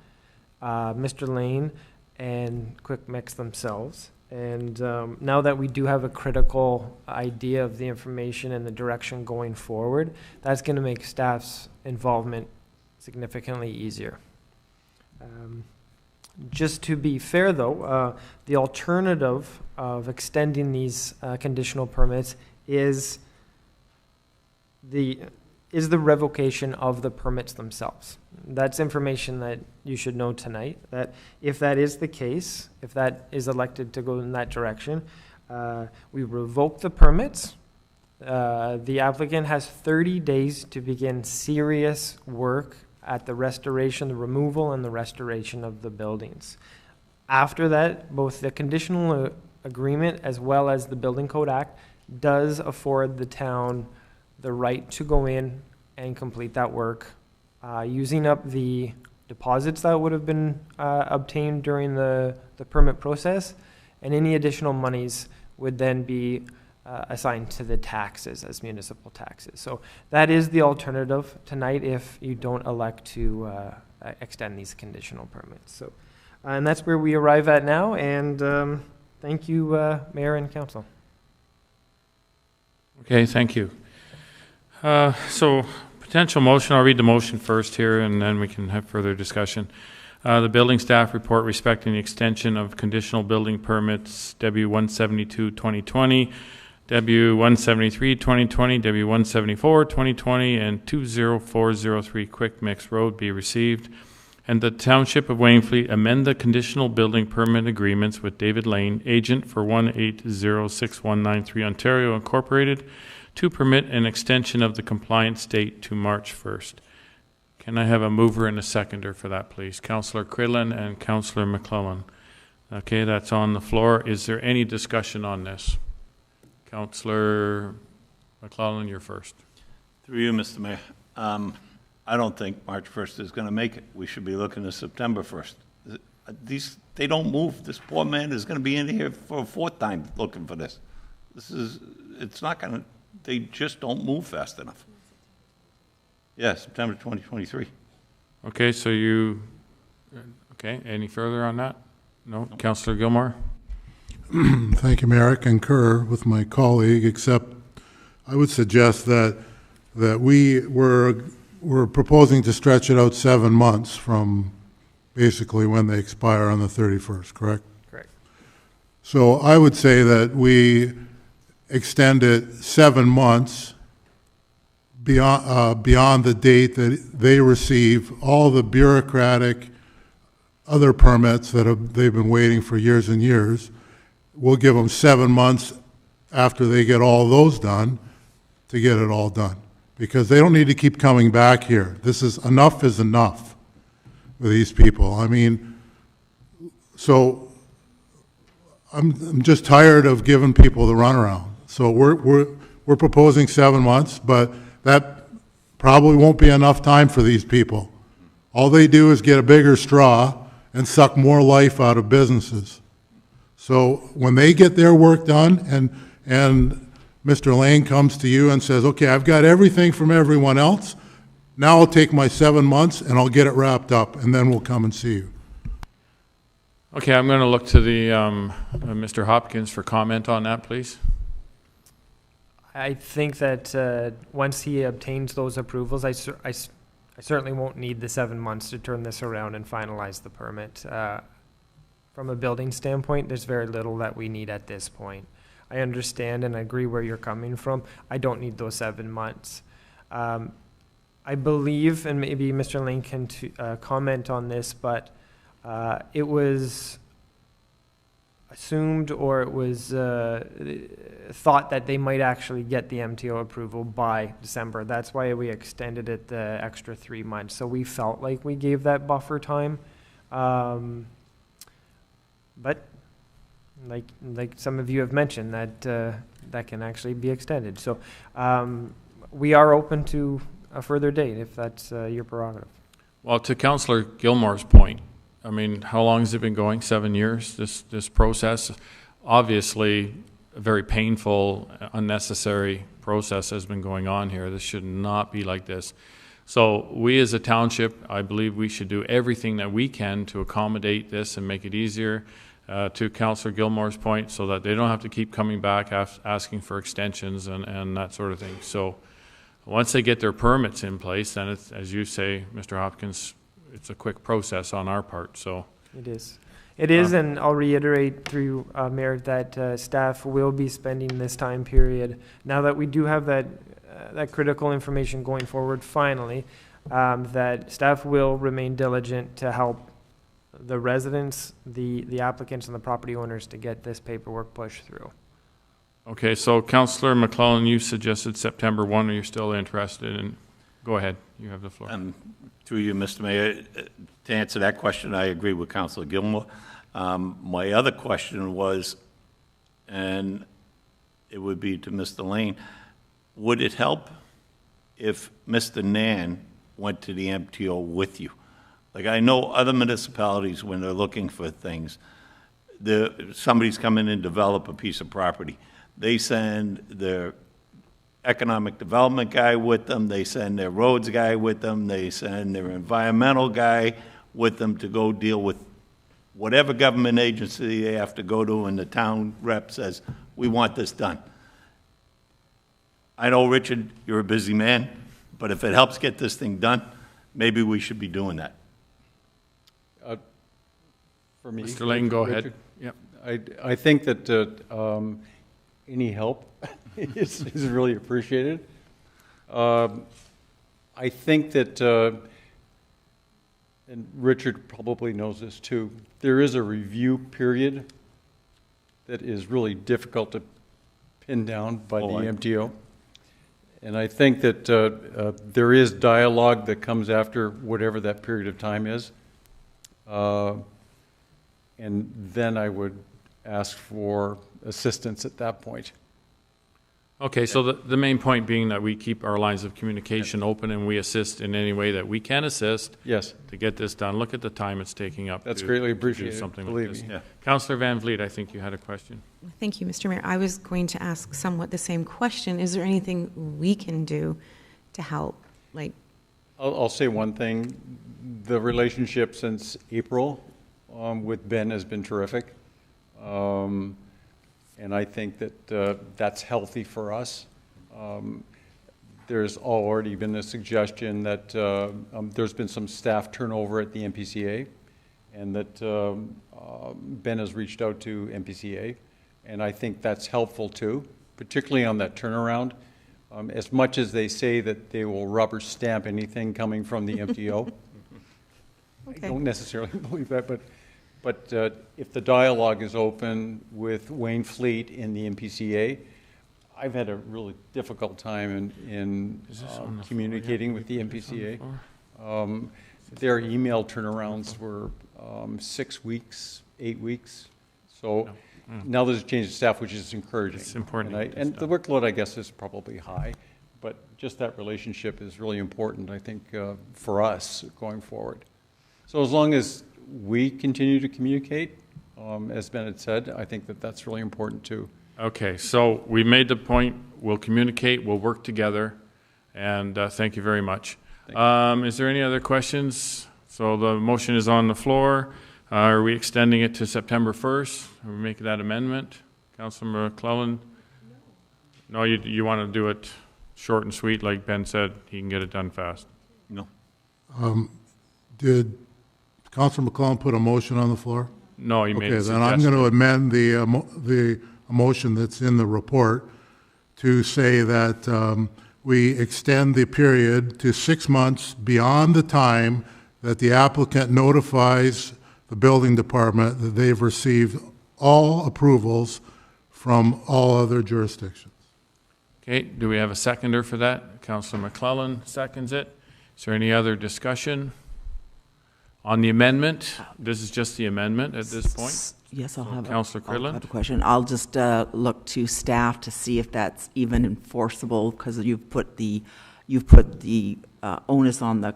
Mr. Lane and Quick Mix themselves. And now that we do have a critical idea of the information and the direction going forward, that's going to make staff's involvement significantly easier. Just to be fair, though, the alternative of extending these conditional permits is the revocation of the permits themselves. That's information that you should know tonight, that if that is the case, if that is elected to go in that direction, we revoke the permits. The applicant has 30 days to begin serious work at the restoration, the removal and the restoration of the buildings. After that, both the conditional agreement as well as the Building Code Act does afford the town the right to go in and complete that work, using up the deposits that would have been obtained during the permit process, and any additional monies would then be assigned to the taxes as municipal taxes. So that is the alternative tonight if you don't elect to extend these conditional permits. So, and that's where we arrive at now, and thank you, Mayor and Council. Okay, thank you. So potential motion, I'll read the motion first here and then we can have further discussion. The building staff report respecting the extension of conditional building permits W172-2020, W173-2020, W174-2020, and 20403 Quick Mix Road be received. And the Township of Wainfleet amend the conditional building permit agreements with David Lane, agent for 1806193 Ontario Incorporated, to permit an extension of the compliance date to March 1st. Can I have a mover and a seconder for that, please? Councillor Cridlin and Councillor McClellan. Okay, that's on the floor. Is there any discussion on this? Councillor McClellan, you're first. Through you, Mr. Mayor. I don't think March 1st is going to make it. We should be looking at September 1st. These they don't move. This poor man is gonna be in here for a fourth time looking for this. It's not gonna, they just don't move fast enough. Yeah, September 2023. Okay, so okay, any further on that? No? Councillor Gilmore? Thank you, Mayor. I concur with my colleague, except I would suggest that we're proposing to stretch it out 7 months from basically when they expire on the 31st, correct? Correct. So I would say that we extend it 7 months beyond the date that they receive all the bureaucratic other permits that they've been waiting for years and years. We'll give them 7 months after they get all those done to get it all done, because they don't need to keep coming back here. Enough is enough with these people. I mean, so I'm just tired of giving people the runaround. So we're proposing 7 months, but that probably won't be enough time for these people. All they do is get a bigger straw and suck more life out of businesses. So when they get their work done and Mr. Lane comes to you and says, okay, I've got everything from everyone else, now I'll take my 7 months and I'll get it wrapped up, and then we'll come and see you. Okay, I'm going to look to the Mr. Hopkins for comment on that, please. I think that once he obtains those approvals, I certainly won't need the 7 months to turn this around and finalize the permit. From a building standpoint, there's very little that we need at this point. I understand and agree where you're coming from. I don't need those 7 months. I believe, and maybe Mr. Lane can comment on this, but it was assumed, or it was thought that they might actually get the MTO approval by December. That's why we extended it the extra 3 months. So we felt like we gave that buffer time. But like some of you have mentioned, that can actually be extended. So we are open to a further date if that's your prerogative. Well, to Councillor Gilmore's point, I mean, how long has it been going? 7 years, this process? Obviously, a very painful, unnecessary process has been going on here. This should not be like this. So we as a township, I believe we should do everything that we can to accommodate this and make it easier, to Councillor Gilmore's point, so that they don't have to keep coming back asking for extensions and that sort of thing. So once they get their permits in place, then it's, as you say, Mr. Hopkins, it's a quick process on our part. So it is. It is, and I'll reiterate through Mayor that staff will be spending this time period, now that we do have that critical information going forward finally, that staff will remain diligent to help the residents, the applicants, and the property owners to get this paperwork pushed through. okay, so Councillor McClellan, you suggested September 1. Are you still interested in? Go ahead, you have the floor. Through you, Mr. Mayor, to answer that question, I agree with Councilor Gilmore. My other question was, and it would be to Mr. Lane, would it help if Mr. Nan went to the MTO with you? Like, I know other municipalities, when they're looking for things, somebody's come in and develop a piece of property. They send their economic development guy with them, they send their roads guy with them, they send their environmental guy with them to go deal with whatever government agency they have to go to, and the town rep says, we want this done. I know, Richard, you're a busy man, but if it helps get this thing done, maybe we should be doing that. For me, Mr. Lane, go ahead. Yep. I think that any help is really appreciated. I think that, and Richard probably knows this too, there is a review period that is really difficult to pin down by the MTO. And I think that there is dialogue that comes after whatever that period of time is. And then I would ask for assistance at that point. Okay, so the main point being that we keep our lines of communication open and we assist in any way that we can assist Yes, to get this done. Look at the time it's taking up. that's to- greatly to do appreciated, something like believe this. me. Yeah. Councillor Van Vliet, I think you had a question. Thank you, Mr. Mayor. I was going to ask somewhat the same question. Is there anything we can do to help? Like, I'll say one thing. The relationship since April with Ben has been terrific. And I think that that's healthy for us. There's already been a suggestion that there's been some staff turnover at the MPCA, and that Ben has reached out to MPCA, and I think that's helpful too, particularly on that turnaround. As much as they say that they will rubber stamp anything coming from the MTO, I okay. don't necessarily believe that, but if the dialogue is open with Wainfleet in the MPCA, I've had a really difficult time in communicating with the MPCA. Their email turnarounds were 6 weeks, 8 weeks. So now there's a change of staff, which is encouraging. It's important. And the workload, I guess, is probably high, but just that relationship is really important, I think, for us going forward. So as long as we continue to communicate, as Ben had said, I think that that's really important too. Okay, so we made the point, we'll communicate, we'll work together, and thank you very much. Is there any other questions? So the motion is on the floor. Are we extending it to September 1st? Are we making that amendment? Councilor McClellan? No, you want to do it short and sweet, like Ben said, he can get it done fast. No. Did Councilor McClellan put a motion on the floor? No, he made a Okay, then I'm suggestion. going to amend the motion that's in the report to say that we extend the period to 6 months beyond the time that the applicant notifies the building department that they've received all approvals from all other jurisdictions. Okay, do we have a seconder for that? Councilor McClellan seconds it. Is there any other discussion on the amendment? This is just the amendment at this point. Yes, I'll have Councillor I'll Cridlin? have a question. I'll just look to staff to see if that's even enforceable, because you've put the onus on the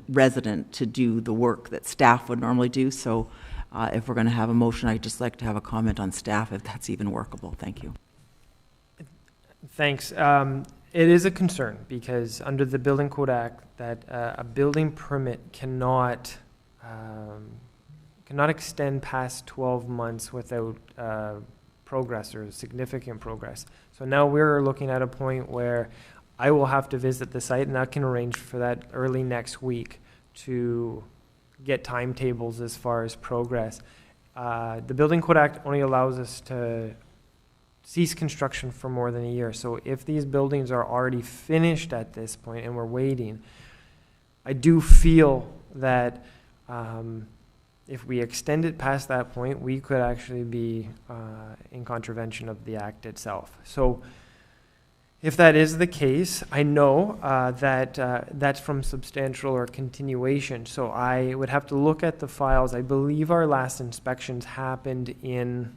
resident to do the work that staff would normally do. So if we're going to have a motion, I'd just like to have a comment on staff, if that's even workable. Thank you. Thanks. It is a concern because under the Building Code Act, that a building permit cannot extend past 12 months without progress or significant progress. So now we're looking at a point where I will have to visit the site, and I can arrange for that early next week to get timetables as far as progress. The Building Code Act only allows us to cease construction for more than a year. So if these buildings are already finished at this point and we're waiting, I do feel that if we extend it past that point, we could actually be in contravention of the act itself. So if that is the case, I know that that's from substantial or continuation. So I would have to look at the files. I believe our last inspections happened in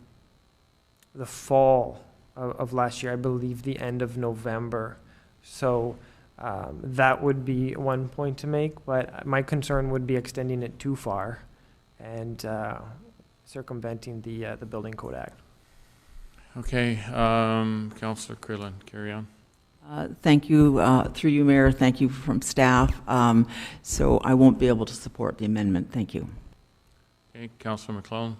the fall of last year. I believe the end of November. So that would be one point to make, but my concern would be extending it too far and circumventing the Building Code Act. Okay, Councillor Cridlin, carry on. Thank you, through you, Mayor. Thank you from staff. So I won't be able to support the amendment. Thank you. Okay, Councillor McClellan,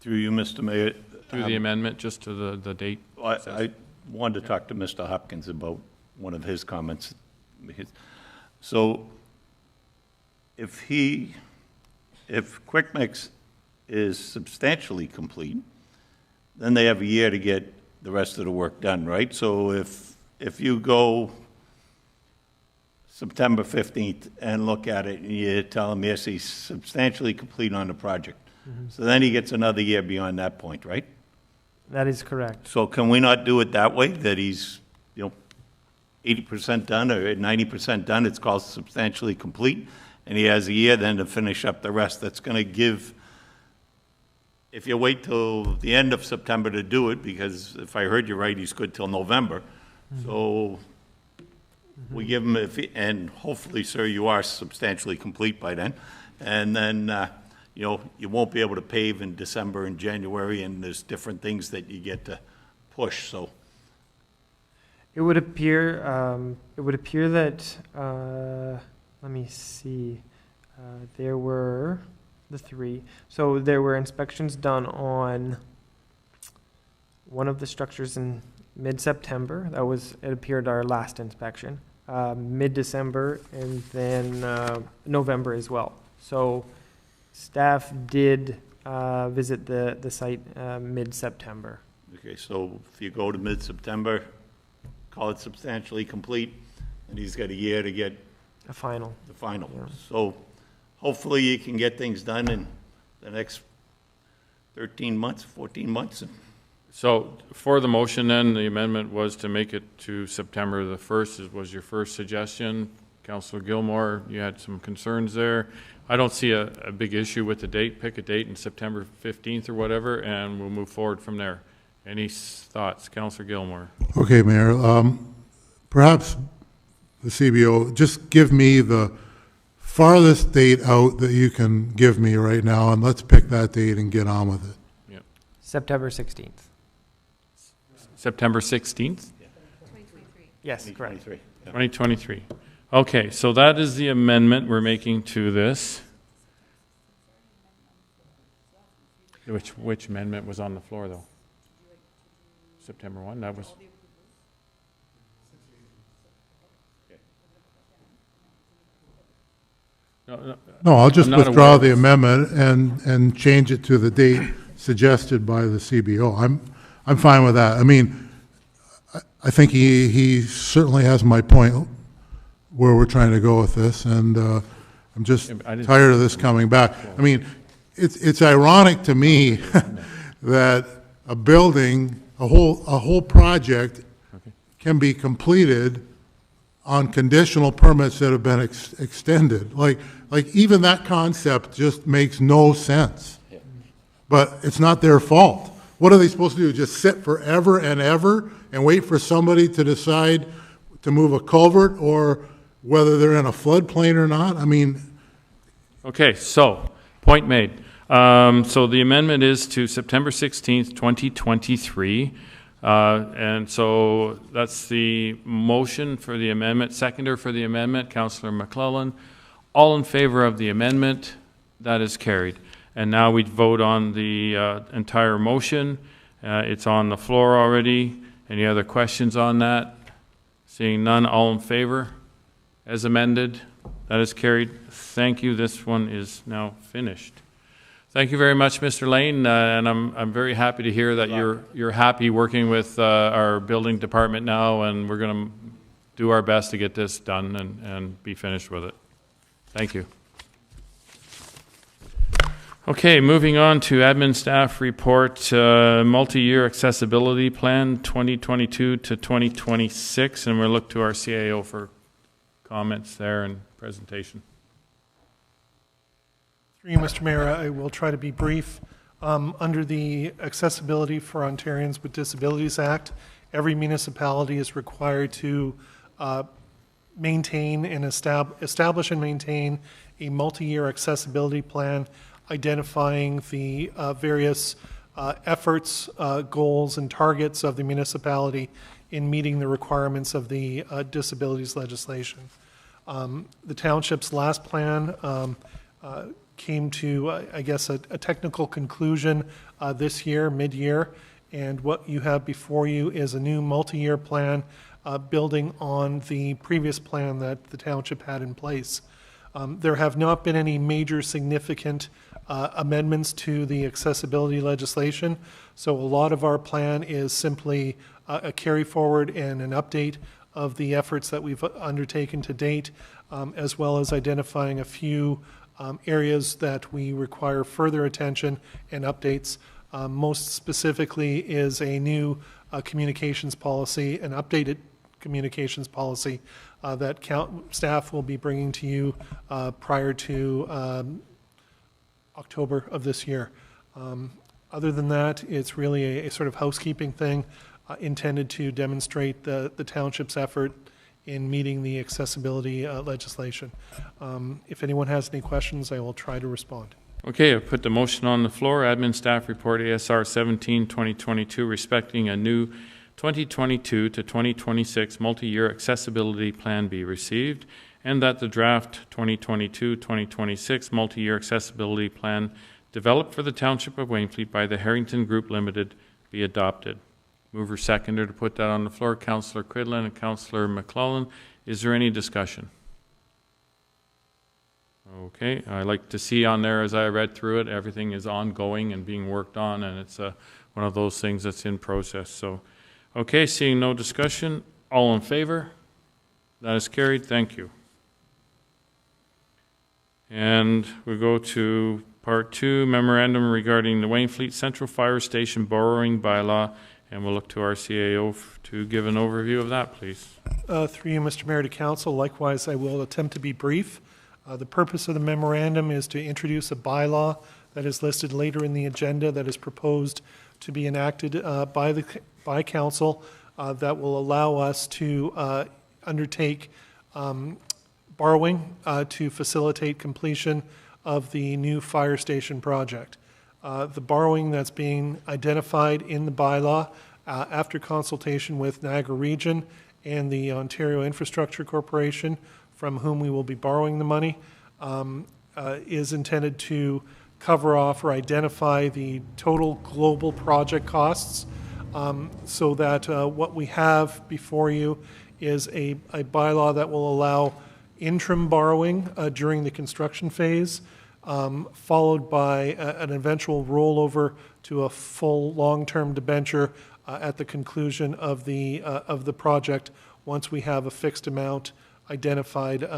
Through you, Mr. Mayor. through the amendment, just to the date. I wanted to talk to Mr. Hopkins about one of his comments. So if Quick Mix is substantially complete, then they have a year to get the rest of the work done, right? So if you go September 15th and look at it and you tell him, yes, he's substantially complete on the project. So then he gets another year beyond that point, right? That is correct. So can we not do it that way, that he's, 80% done or 90% done, it's called substantially complete, and he has a year then to finish up the rest? That's going to give if you wait till the end of September to do it, because if I heard you right, he's good till November. So we give him, and hopefully, sir, you are substantially complete by then. And then, you know, you won't be able to pave in December and January, and there's different things that you get to push, so. It would appear that, let me see, there were the three. So there were inspections done on one of the structures in mid-September. That was, it appeared, our last inspection. Mid-December, and then November as well. So staff did visit the site mid-September. Okay, so if you go to mid-September, call it substantially complete, and he's got a year to get A final. the final. Yeah. So hopefully you can get things done in the next 13 months, 14 months. So for the motion then, the amendment was to make it to September the 1st, was your first suggestion. Councillor Gilmore, you had some concerns there. I don't see a big issue with the date. Pick a date in September 15th or whatever, and we'll move forward from there. Any thoughts, Councillor Gilmore? Okay, Mayor, perhaps the CBO, just give me the farthest date out that you can give me right now, and let's pick that date and get on with it. Yep. September 16th. September 16th? Yes, correct. 2023. Yeah. 2023. Okay, so that is the amendment we're making to this. Which amendment was on the floor, though? September 1, that was... No, I'll just I'm not withdraw aware. the amendment and change it to the date suggested by the CBO. I'm fine with that. I mean, I think he certainly has my point where we're trying to go with this, and I'm just I didn't- tired of this coming back. I mean, it's ironic to me that a building, a whole project can be completed on conditional permits that have been extended. Like even that concept just makes no sense. But it's not their fault. What are they supposed to do? Just sit forever and ever and wait for somebody to decide to move a culvert or whether they're in a floodplain or not? I mean, Okay, so, point made. So the amendment is to September 16th, 2023. And so that's the motion for the amendment. Seconder for the amendment, Councillor McClellan. All in favor of the amendment, that is carried. And now we vote on the entire motion. It's on the floor already. Any other questions on that? Seeing none, all in favor as amended, that is carried. Thank you. This one is now finished. Thank you very much, Mr. Lane, and I'm very happy to hear that you're happy working with our building department now, and we're going to do our best to get this done and be finished with it. Thank you. Okay, moving on to admin staff report, multi-year accessibility plan 2022 to 2026, and we'll look to our CAO for comments there and presentation. Through you, Mr. Mayor, I will try to be brief. Under the Accessibility for Ontarians with Disabilities Act, every municipality is required to maintain and establish and maintain a multi-year accessibility plan identifying the various efforts, goals, and targets of the municipality in meeting the requirements of the disabilities legislation. The township's last plan came to, I guess, a technical conclusion this year, mid-year, and what you have before you is a new multi-year plan building on the previous plan that the township had in place. There have not been any major significant amendments to the accessibility legislation, so a lot of our plan is simply a carry forward and an update of the efforts that we've undertaken to date, as well as identifying a few areas that we require further attention and updates. Most specifically is a new communications policy, an updated communications policy that staff will be bringing to you prior to October of this year. Other than that, it's really a sort of housekeeping thing intended to demonstrate the township's effort in meeting the accessibility legislation. If anyone has any questions, I will try to respond. Okay, I've put the motion on the floor. Admin Staff Report ASR 17-2022 respecting a new 2022 to 2026 multi-year accessibility plan be received, and that the draft 2022-2026 multi-year accessibility plan developed for the Township of Wainfleet by the Harrington Group Limited be adopted. Mover seconder to put that on the floor, Councillor Quidlin and Councillor McClellan. Is there any discussion? Okay, I like to see on there, as I read through it, everything is ongoing and being worked on, and it's one of those things that's in process. So, okay, seeing no discussion, all in favor? That is carried. Thank you. And we go to Part 2, Memorandum regarding the Wainfleet Central Fire Station borrowing bylaw, and we'll look to our CAO to give an overview of that, please. Through you, Mr. Mayor, to Council, likewise, I will attempt to be brief. The purpose of the memorandum is to introduce a bylaw that is listed later in the agenda that is proposed to be enacted by Council that will allow us to undertake borrowing to facilitate completion of the new fire station project. The borrowing that's being identified in the bylaw after consultation with Niagara Region and the Ontario Infrastructure Corporation, from whom we will be borrowing the money, is intended to cover off or identify the total global project costs, so that what we have before you is a bylaw that will allow interim borrowing during the construction phase, followed by an eventual rollover to a full long-term debenture at the conclusion of the project, once we have a fixed amount identified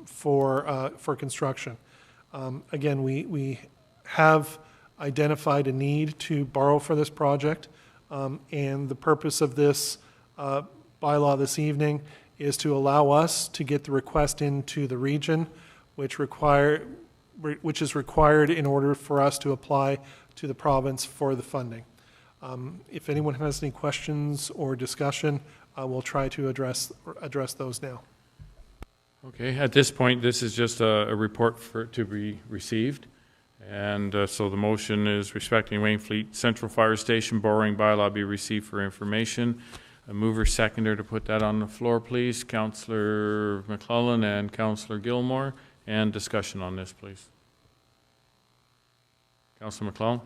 for construction. Again, we have identified a need to borrow for this project, and the purpose of this bylaw this evening is to allow us to get the request into the region, which is required in order for us to apply to the province for the funding. If anyone has any questions or discussion, we'll try to address those now. Okay, at this point, this is just a report to be received. And so the motion is respecting Wainfleet Central Fire Station borrowing bylaw be received for information. A mover seconder to put that on the floor, please. Councillor McClellan and Councillor Gilmore. And discussion on this, please. Councillor McClellan.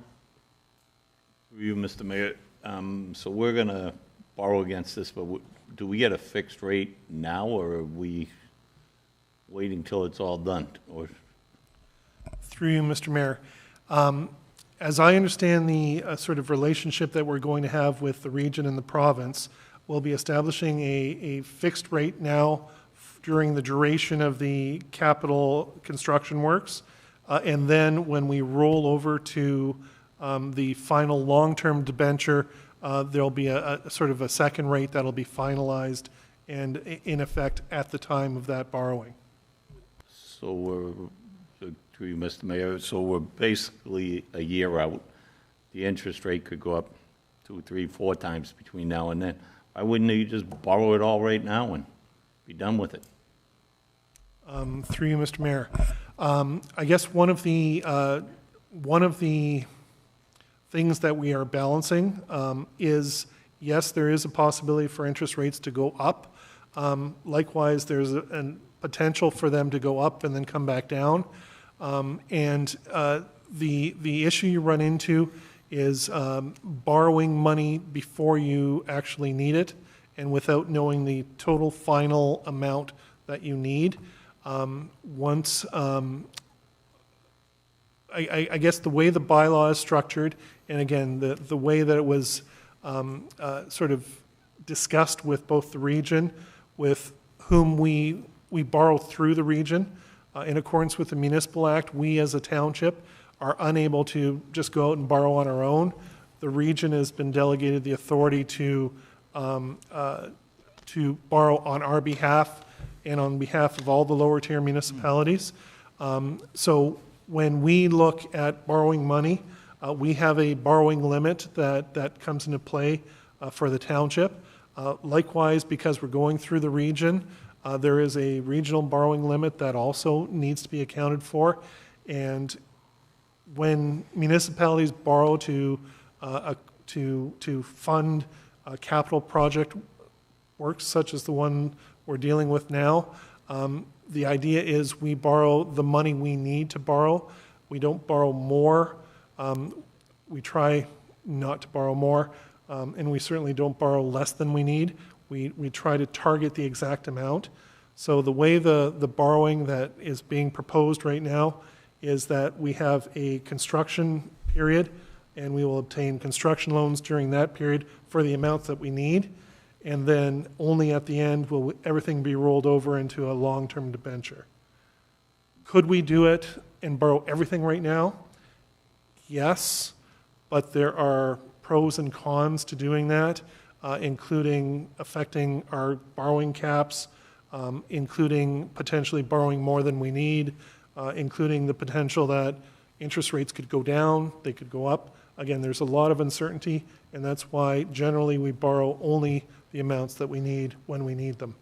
Through you, Mr. Mayor. So we're going to borrow against this, but do we get a fixed rate now, or are we waiting till it's all done? Or through you, Mr. Mayor. As I understand the sort of relationship that we're going to have with the region and the province, we'll be establishing a fixed rate now during the duration of the capital construction works. And then when we roll over to the final long-term debenture, there'll be a sort of a second rate that'll be finalized and in effect at the time of that borrowing. so we're, through you, Mr. Mayor, so we're basically a year out. The interest rate could go up 2, 3, 4 times between now and then. Why wouldn't you just borrow it all right now and be done with it? Through you, Mr. Mayor. I guess one of the things that we are balancing is, yes, there is a possibility for interest rates to go up. Likewise, there's a potential for them to go up and then come back down. The issue you run into is borrowing money before you actually need it and without knowing the total final amount that you need. I guess the way the bylaw is structured, and again, the way that it was sort of discussed with both the region, with whom we borrow through the region, in accordance with the Municipal Act, we as a township are unable to just go out and borrow on our own. The region has been delegated the authority to borrow on our behalf and on behalf of all the lower tier municipalities. So when we look at borrowing money, We have a borrowing limit that comes into play for the township. Likewise, because we're going through the region, there is a regional borrowing limit that also needs to be accounted for. And when municipalities borrow to fund capital project works such as the one we're dealing with now, the idea is we borrow the money we need to borrow. We don't borrow more. We try not to borrow more, and we certainly don't borrow less than we need. We try to target the exact amount. So the way the borrowing that is being proposed right now is that we have a construction period, and we will obtain construction loans during that period for the amounts that we need, and then only at the end will everything be rolled over into a long-term debenture. Could we do it and borrow everything right now? Yes, but there are pros and cons to doing that, including affecting our borrowing caps, including potentially borrowing more than we need, including the potential that interest rates could go down, they could go up. Again, there's a lot of uncertainty, and that's why generally we borrow only the amounts that we need when we need them.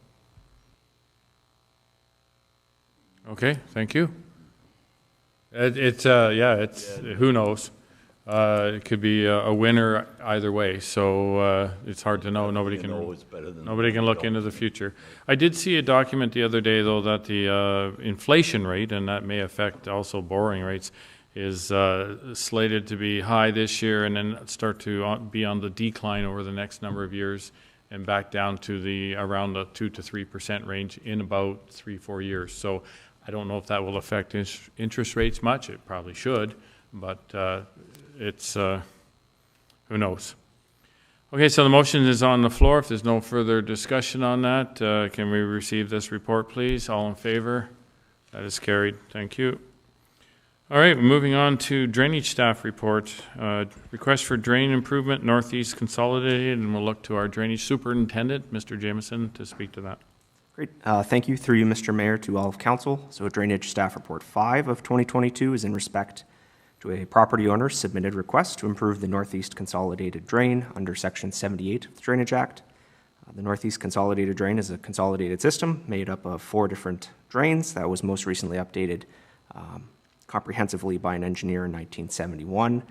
Okay, thank you. It's who knows? It could be a winner either way, so it's hard to know. Nobody can look into the future. I did see a document the other day, though, that the inflation rate, and that may affect also borrowing rates, is slated to be high this year and then start to be on the decline over the next number of years and back down to around the 2 to 3% range in about 3-4 years. So I don't know if that will affect interest rates much. It probably should, but it's who knows. Okay, so the motion is on the floor. If there's no further discussion on that, can we receive this report, please? All in favor? That is carried. Thank you. All right, moving on to drainage staff report. Request for drain improvement, Northeast Consolidated, and we'll look to our drainage superintendent, Mr. Jameson, to speak to that. Great. Thank you, through you, Mr. Mayor, to all of council. So drainage staff report 5 of 2022 is in respect to a property owner submitted request to improve the Northeast Consolidated Drain under Section 78 of the Drainage Act. The Northeast Consolidated Drain is a consolidated system made up of 4 different drains that was most recently updated comprehensively by an engineer in 1971.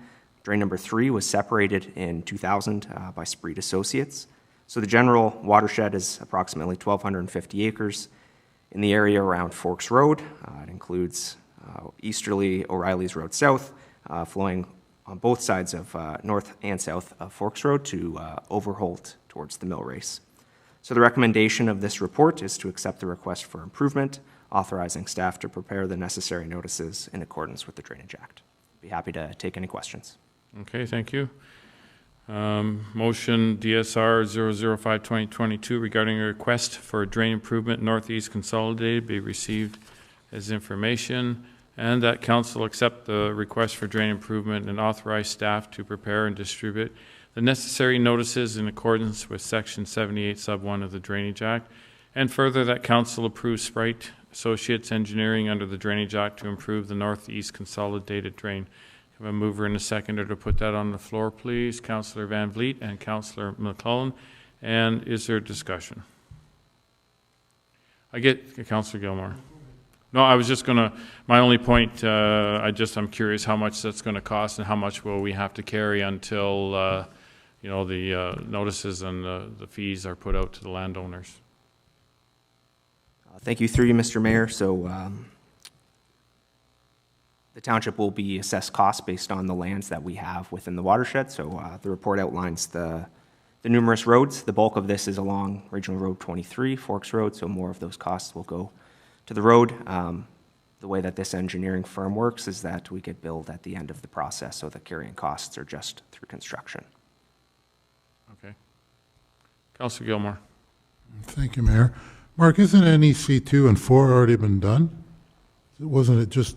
Drain number 3 was separated in 2000 by Spreed Associates. So the general watershed is approximately 1,250 acres in the area around Forks Road. It includes easterly O'Reilly's Road South, flowing on both sides of north and south of Forks Road to Overholt towards the mill race. So the recommendation of this report is to accept the request for improvement, authorizing staff to prepare the necessary notices in accordance with the Drainage Act. I'd be happy to take any questions. Okay, thank you. Motion DSR 005-2022 regarding a request for drain improvement Northeast Consolidated be received as information, and that council accept the request for drain improvement and authorize staff to prepare and distribute the necessary notices in accordance with Section 78 Sub 1 of the Drainage Act, and further that council approves Sprite Associates Engineering under the Drainage Act to improve the Northeast Consolidated Drain. Have a mover and a seconder to put that on the floor, please. Councillor Van Vliet and Councillor McClellan. And is there discussion? I get Councillor Gilmore. No, I was just going to, my only point, I'm curious how much that's going to cost and how much will we have to carry until, the notices and the fees are put out to the landowners. Thank you, through you, Mr. Mayor. So the township will be assessed costs based on the lands that we have within the watershed. So the report outlines the numerous roads. The bulk of this is along Regional Road 23, Forks Road, so more of those costs will go to the road. The way that this engineering firm works is that we get billed at the end of the process, so the carrying costs are just through construction. Okay. Councillor Gilmore. Thank you, Mayor. Mark, isn't NEC 2 and 4 already been done? Wasn't it just...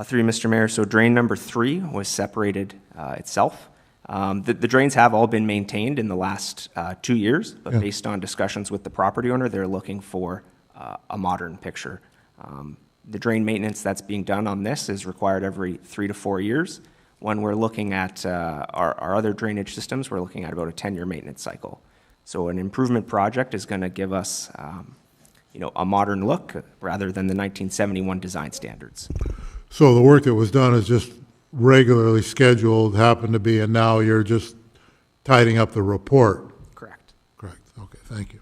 Through Mr. Mayor, so drain number 3 was separated itself. The drains have all been maintained in the last 2 years, but based on discussions with the property owner, they're looking for a modern picture. The drain maintenance that's being done on this is required every 3 to 4 years. When we're looking at our other drainage systems, we're looking at about a 10-year maintenance cycle. So an improvement project is going to give us, a modern look rather than the 1971 design standards. So the work that was done is just regularly scheduled, happened to be, and now you're just tidying up the report? Correct. Correct. Okay, thank you.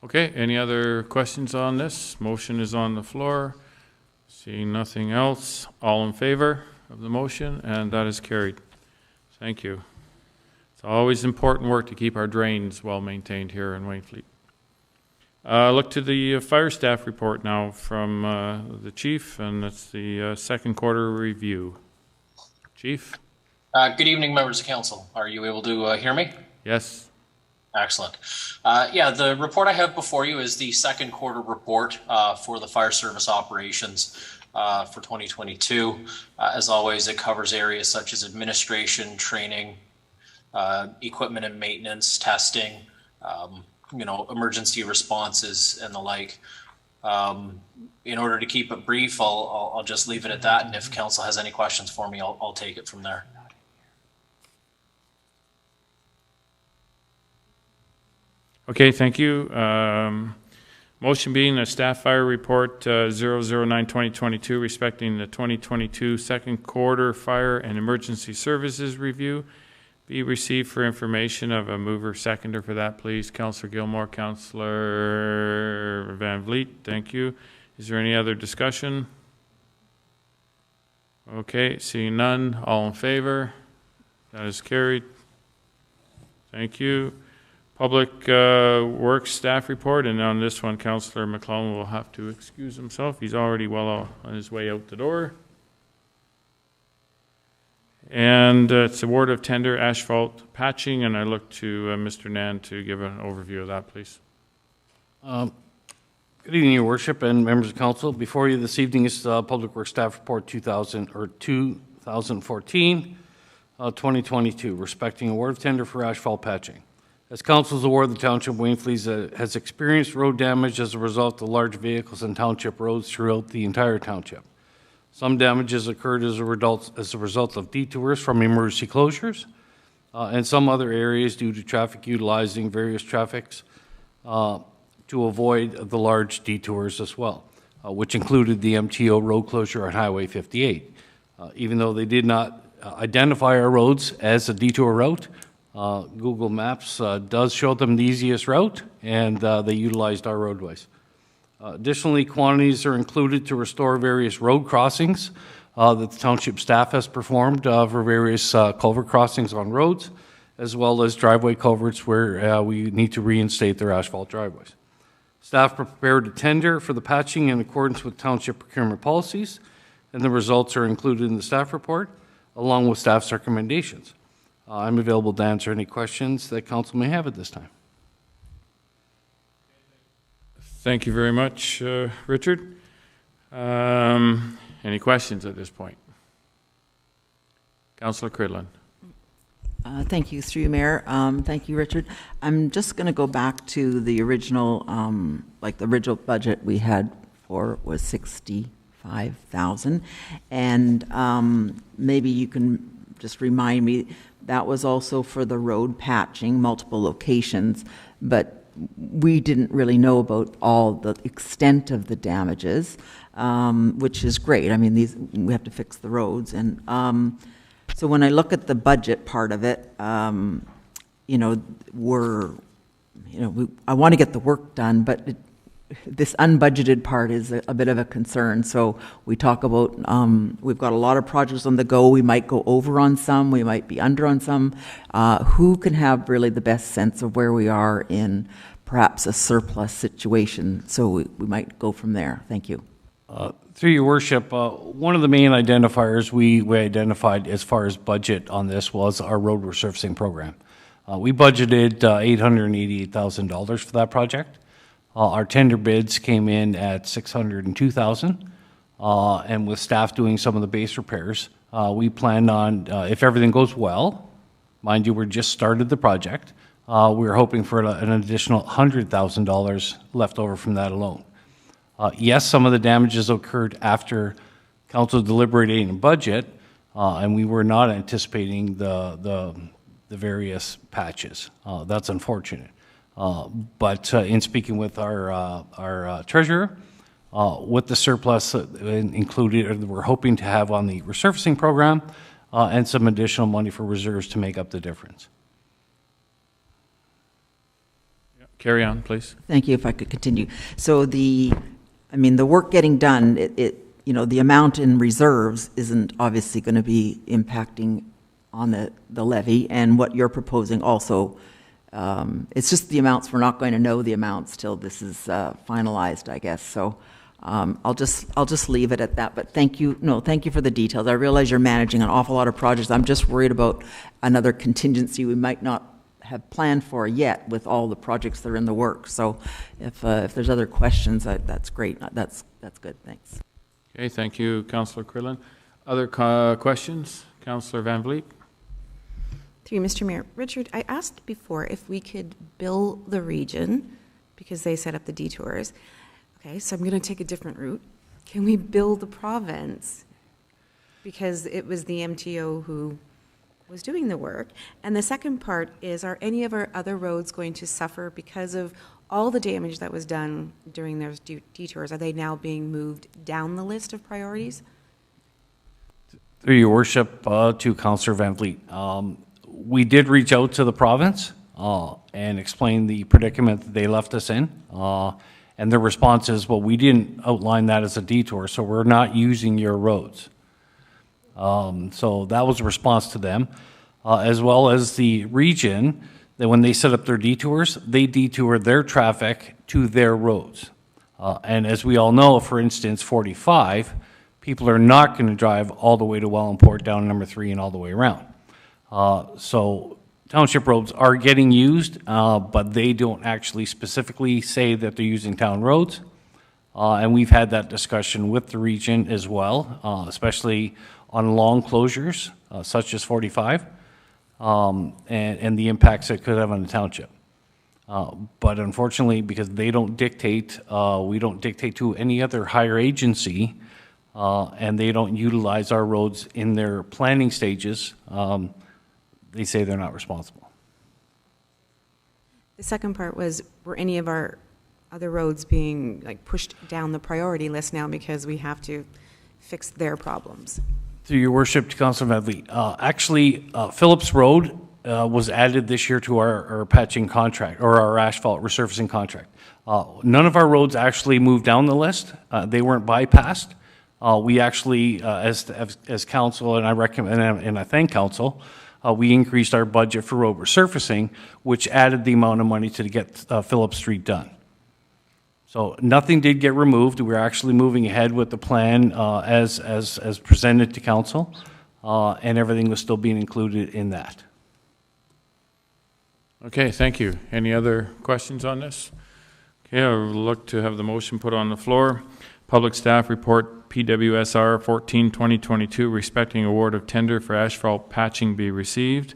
Okay, any other questions on this? Motion is on the floor. Seeing nothing else, all in favor of the motion, and that is carried. Thank you. It's always important work to keep our drains well maintained here in Wainfleet. Look to the fire staff report now from the chief, and that's the second quarter review. Chief? Good evening, members of council. Are you able to hear me? Yes. Excellent. Yeah, the report I have before you is the second quarter report for the fire service operations for 2022. As always, it covers areas such as administration, training, equipment and maintenance, testing, emergency responses and the like. In order to keep it brief, I'll just leave it at that. And if council has any questions for me, I'll take it from there. Okay, thank you. Motion being a staff fire report 009-2022 respecting the 2022 second quarter fire and emergency services review be received for information. Of a mover seconder for that, please. Councillor Gilmore, Councillor Van Vliet, thank you. Is there any other discussion? Okay, seeing none, all in favor? That is carried. Thank you. Public Works staff report, and on this one, Councillor McClellan will have to excuse himself. He's already well on his way out the door. And it's award of tender asphalt patching, and I look to Mr. Nan to give an overview of that, please. Good evening, Your Worship and members of council. Before you this evening is Public Works staff report 2014-2022 respecting award of tender for asphalt patching. As council's aware, the Township of Wainfleet has experienced road damage as a result of large vehicles on township roads throughout the entire township. Some damages occurred as a result of detours from emergency closures, and some other areas due to traffic utilizing various traffics to avoid the large detours as well, which included the MTO road closure on Highway 58. Even though they did not identify our roads as a detour route, Google Maps does show them the easiest route, and they utilized our roadways. Additionally, quantities are included to restore various road crossings that the township staff has performed for various culvert crossings on roads, as well as driveway culverts where we need to reinstate their asphalt driveways. Staff prepared a tender for the patching in accordance with township procurement policies, and the results are included in the staff report, along with staff's recommendations. I'm available to answer any questions that council may have at this time. Thank you very much, Richard. Any questions at this point? Councillor Cridlin. Thank you, through you, Mayor. Thank you, Richard. I'm just going to go back to the original, the original budget we had for was $65,000, and maybe you can just remind me, that was also for the road patching, multiple locations, but we didn't really know about all the extent of the damages, which is great. I mean, we have to fix the roads, and so when I look at the budget part of it, I want to get the work done, but this unbudgeted part is a bit of a concern. So we talk about, we've got a lot of projects on the go. We might go over on some, we might be under on some. Who can have really the best sense of where we are in perhaps a surplus situation? So we might go from there. Thank you. Through your worship, one of the main identifiers we identified as far as budget on this was our road resurfacing program. We budgeted $888,000 for that project. Our tender bids came in at $602,000, and with staff doing some of the base repairs, we planned on, if everything goes well, mind you, we're just started the project, we were hoping for an additional $100,000 left over from that alone. Yes, some of the damages occurred after council deliberating and budget, and we were not anticipating the various patches. That's unfortunate. But in speaking with our treasurer, with the surplus included, we're hoping to have on the resurfacing program and some additional money for reserves to make up the difference. Carry on, please. Thank you, if I could continue. So the work getting done, the amount in reserves isn't obviously going to be impacting on the levy, and what you're proposing also, it's just the amounts, we're not going to know the amounts till this is finalized, I guess, so I'll just leave it at that, but thank you for the details. I realize you're managing an awful lot of projects. I'm just worried about another contingency we might not have planned for yet with all the projects that are in the works. So if there's other questions, that's great. That's good. Thanks. Okay, thank you, Councillor Cridlin. Other questions? Councillor Van Vliet? Through you, Mr. Mayor. Richard, I asked before if we could bill the region because they set up the detours. Okay, so I'm going to take a different route. Can we bill the province? Because it was the MTO who was doing the work. And the second part is, are any of our other roads going to suffer because of all the damage that was done during those detours? Are they now being moved down the list of priorities? Through your worship, to Councillor Van Vliet, we did reach out to the province and explain the predicament that they left us in. And their response is, well, we didn't outline that as a detour, so we're not using your roads. So that was a response to them, as well as the region, that when they set up their detours, they detour their traffic to their roads. And as we all know, for instance, 45, people are not going to drive all the way to Wellandport, down number 3, and all the way around. So township roads are getting used, but they don't actually specifically say that they're using town roads. And we've had that discussion with the region as well, especially on long closures, such as 45, and the impacts it could have on the township. But unfortunately, because they don't dictate, we don't dictate to any other higher agency, and they don't utilize our roads in their planning stages, they say they're not responsible. The second part was, were any of our other roads being pushed down the priority list now because we have to fix their problems? Through your worship, to Councillor Van Vliet, actually, Phillips Road was added this year to our patching contract, or our asphalt resurfacing contract. None of our roads actually moved down the list. They weren't bypassed. We actually, as council, and I recommend and I thank council, we increased our budget for road resurfacing, which added the amount of money to get Phillips Street done. So nothing did get removed. We're actually moving ahead with the plan as presented to council, and everything was still being included in that. Okay, thank you. Any other questions on this? Okay, I'll look to have the motion put on the floor. Public Staff Report PWSR 14-2022 respecting award of tender for asphalt patching be received,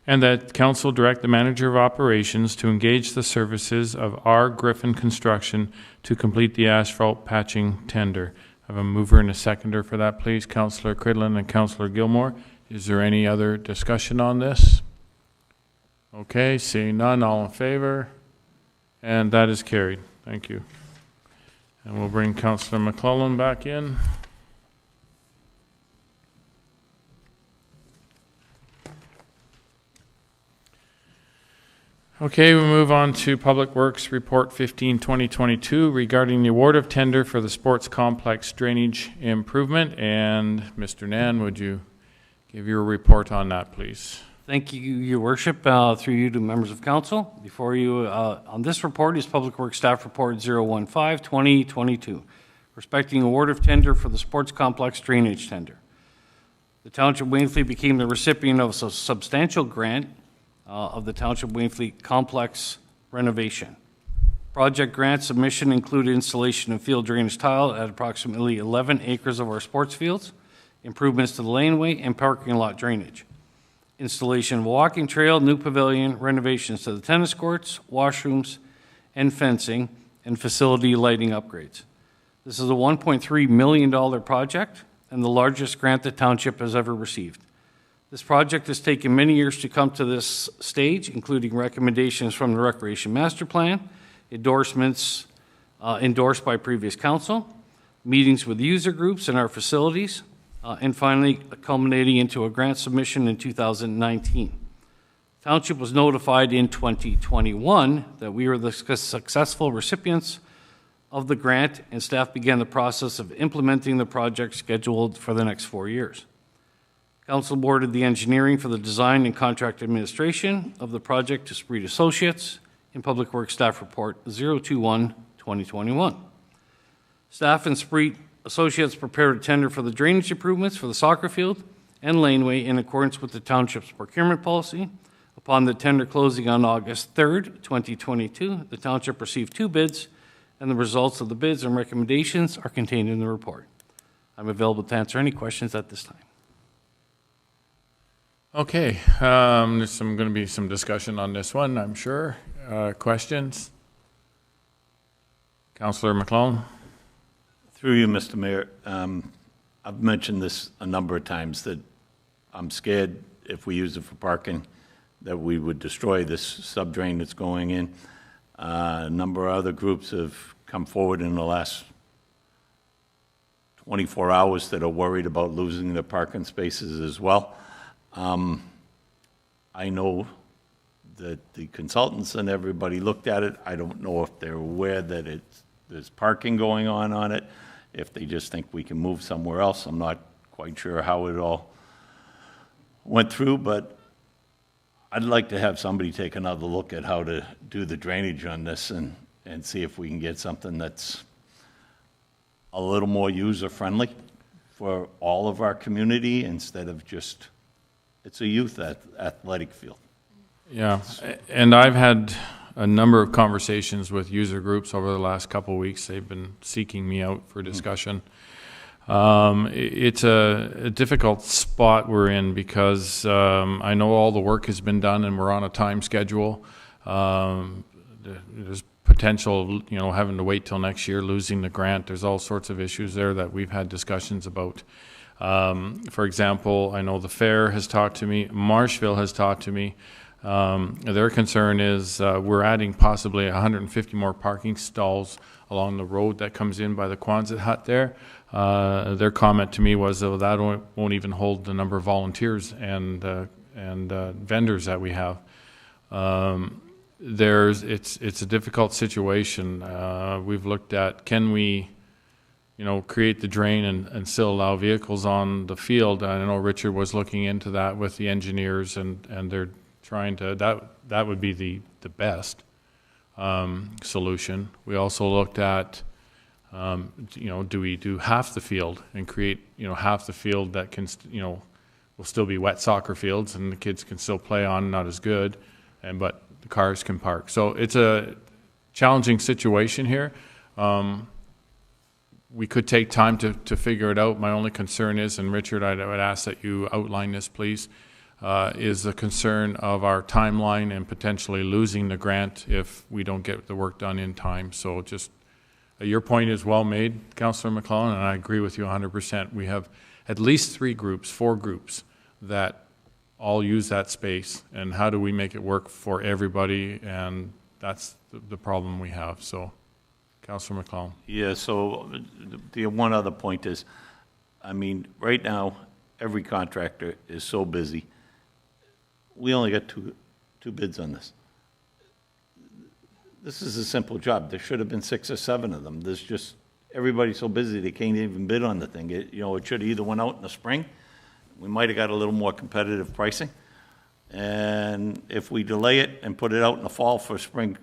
and that council direct the manager of operations to engage the services of R. Griffin Construction to complete the asphalt patching tender. I have a mover and a seconder for that, please. Councillor Cridlin and Councillor Gilmore. Is there any other discussion on this? Okay, seeing none, all in favor? And that is carried. Thank you. And we'll bring Councillor McClellan back in. Okay, we move on to Public Works Report 15-2022 regarding the award of tender for the sports complex drainage improvement. And Mr. Nan, would you give your report on that, please? Thank you, Your Worship, through you to members of council. Before you on this report is Public Works Staff Report 015-2022, respecting award of tender for the sports complex drainage tender. The Township of Wainfleet became the recipient of a substantial grant of the Township of Wainfleet complex renovation. Project grant submission included installation of field drainage tile at approximately 11 acres of our sports fields, improvements to the laneway and parking lot drainage, installation of a walking trail, new pavilion, renovations to the tennis courts, washrooms, and fencing, and facility lighting upgrades. This is a $1.3 million project and the largest grant the township has ever received. This project has taken many years to come to this stage, including recommendations from the Recreation Master Plan, endorsements endorsed by previous council, meetings with user groups in our facilities, and finally culminating into a grant submission in 2019. Township was notified in 2021 that we were the successful recipients of the grant, and staff began the process of implementing the project scheduled for the next 4 years. Council awarded the engineering for the design and contract administration of the project to Spree Associates in Public Works Staff Report 021-2021. Staff and Spree Associates prepared a tender for the drainage improvements for the soccer field and laneway in accordance with the township's procurement policy. Upon the tender closing on August 3rd, 2022, the township received 2 bids, and the results of the bids and recommendations are contained in the report. I'm available to answer any questions at this time. Okay, there's going to be some discussion on this one, I'm sure. Questions? Councillor McClellan? Through you, Mr. Mayor, I've mentioned this a number of times that I'm scared if we use it for parking that we would destroy this sub-drain that's going in. A number of other groups have come forward in the last 24 hours that are worried about losing their parking spaces as well. I know that the consultants and everybody looked at it. I don't know if they're aware that there's parking going on it, if they just think we can move somewhere else. I'm not quite sure how it all went through, but I'd like to have somebody take another look at how to do the drainage on this and see if we can get something that's a little more user-friendly for all of our community instead of just, it's a youth athletic field. Yeah, and I've had a number of conversations with user groups over the last couple of weeks. They've been seeking me out for discussion. It's a difficult spot we're in because I know all the work has been done and we're on a time schedule. There's potential, having to wait till next year, losing the grant. There's all sorts of issues there that we've had discussions about. For example, I know the fair has talked to me, Marshville has talked to me. Their concern is we're adding possibly 150 more parking stalls along the road that comes in by the Quonset hut there. Their comment to me was that won't even hold the number of volunteers and vendors that we have. It's a difficult situation. We've looked at, can we create the drain and still allow vehicles on the field? I know Richard was looking into that with the engineers, and they're trying to, that would be the best solution. We also looked at, do we do half the field and create, half the field that can, will still be wet soccer fields and the kids can still play on, not as good, but the cars can park. So it's a challenging situation here. We could take time to figure it out. My only concern is, and Richard, I would ask that you outline this, please, is the concern of our timeline and potentially losing the grant if we don't get the work done in time. So just, your point is well made, Councillor McClellan, and I agree with you 100%. We have at least 4 groups that all use that space, and how do we make it work for everybody? And that's the problem we have. So, Councillor McClellan. Yeah, so the one other point is, right now, every contractor is so busy. We only got two bids on this. This is a simple job. There should have been 6 or 7 of them. There's just, everybody's so busy they can't even bid on the thing. It should have either went out in the spring. We might have got a little more competitive pricing. And if we delay it and put it out in the fall for spring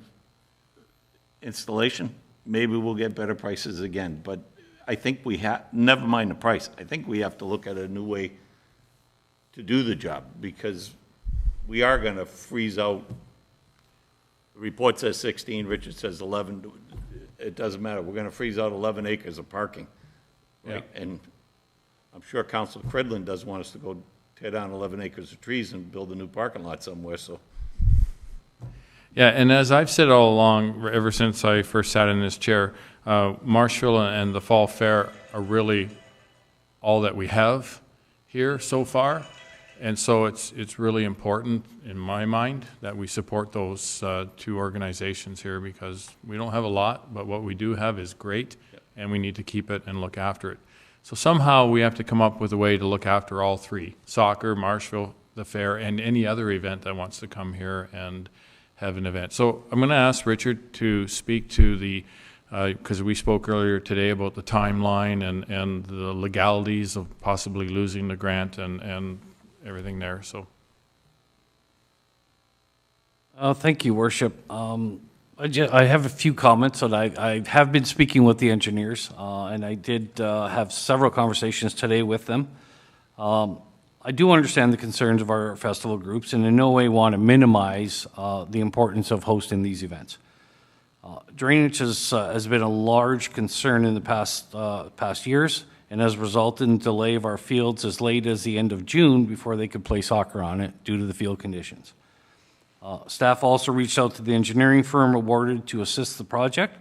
installation, maybe we'll get better prices again. But I think we have, never mind the price, I think we have to look at a new way to do the job, because we are going to freeze out. The report says 16, Richard says 11. It doesn't matter. We're going to freeze out 11 acres of parking. Right? Yeah. And I'm sure Councilor Cridlin doesn't want us to go tear down 11 acres of trees and build a new parking lot somewhere. So. Yeah, and as I've said all along, ever since I first sat in this chair, Marshville and the Fall Fair are really all that we have here so far. And so it's really important, in my mind, that we support those two organizations here, because we don't have a lot, but what we do have is great, and we need to keep it and look after it. So somehow we have to come up with a way to look after all three: soccer, Marshville, the fair, and any other event that wants to come here and have an event. So I'm going to ask Richard to speak to the, because we spoke earlier today about the timeline and the legalities of possibly losing the grant and everything there. So. Thank you, Worship. I have a few comments, and I have been speaking with the engineers, and I did have several conversations today with them. I do understand the concerns of our festival groups, and in no way want to minimize the importance of hosting these events. Drainage has been a large concern in the past years, and has resulted in delay of our fields as late as the end of June before they could play soccer on it due to the field conditions. Staff also reached out to the engineering firm awarded to assist the project,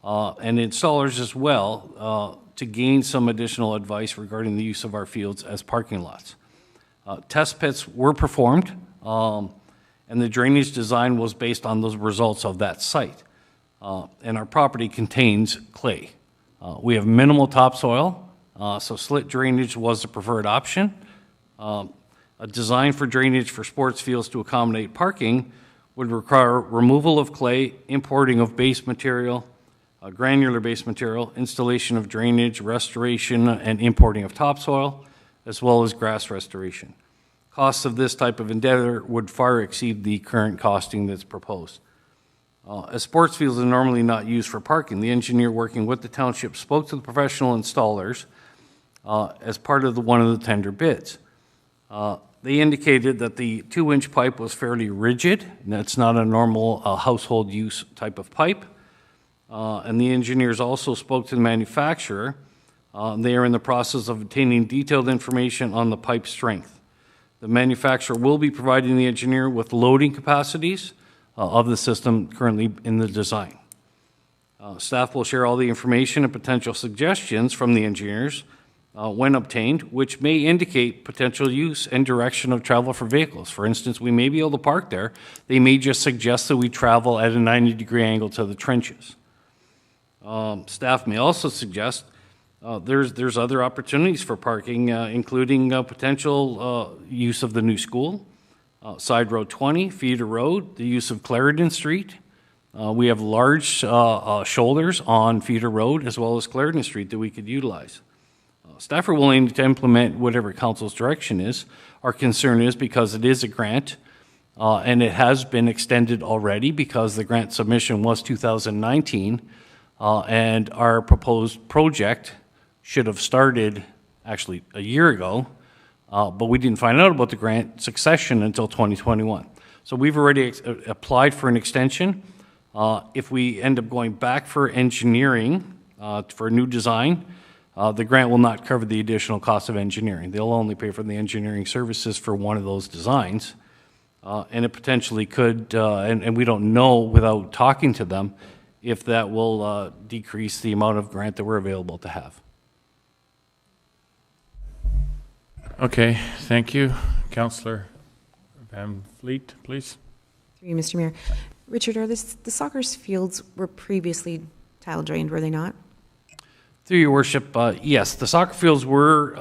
and installers as well, to gain some additional advice regarding the use of our fields as parking lots. Test pits were performed, and the drainage design was based on those results of that site. And our property contains clay. We have minimal topsoil, so slit drainage was the preferred option. A design for drainage for sports fields to accommodate parking would require removal of clay, importing of base material, granular base material, installation of drainage, restoration, and importing of topsoil, as well as grass restoration. Costs of this type of endeavor would far exceed the current costing that's proposed. As sports fields are normally not used for parking, the engineer working with the township spoke to the professional installers as part of one of the tender bids. They indicated that the 2-inch pipe was fairly rigid, and that's not a normal household use type of pipe. And the engineers also spoke to the manufacturer. They are in the process of obtaining detailed information on the pipe strength. The manufacturer will be providing the engineer with loading capacities of the system currently in the design. Staff will share all the information and potential suggestions from the engineers when obtained, which may indicate potential use and direction of travel for vehicles. For instance, we may be able to park there. They may just suggest that we travel at a 90-degree angle to the trenches. Staff may also suggest there's other opportunities for parking, including potential use of the new school, Side Road 20, Feeder Road, the use of Clarendon Street. We have large shoulders on Feeder Road as well as Clarendon Street that we could utilize. Staff are willing to implement whatever council's direction is. Our concern is because it is a grant, and it has been extended already because the grant submission was 2019, and our proposed project should have started actually a year ago, but we didn't find out about the grant succession until 2021. So we've already applied for an extension. If we end up going back for engineering for a new design, the grant will not cover the additional cost of engineering. They'll only pay for the engineering services for one of those designs. And it potentially could, and we don't know without talking to them, if that will decrease the amount of grant that we're available to have. Okay, thank you. Councillor Van Fleet, please. Through you, Mr. Mayor. Richard, are the soccer fields were previously tile drained, were they not? Through your worship, yes, the soccer fields were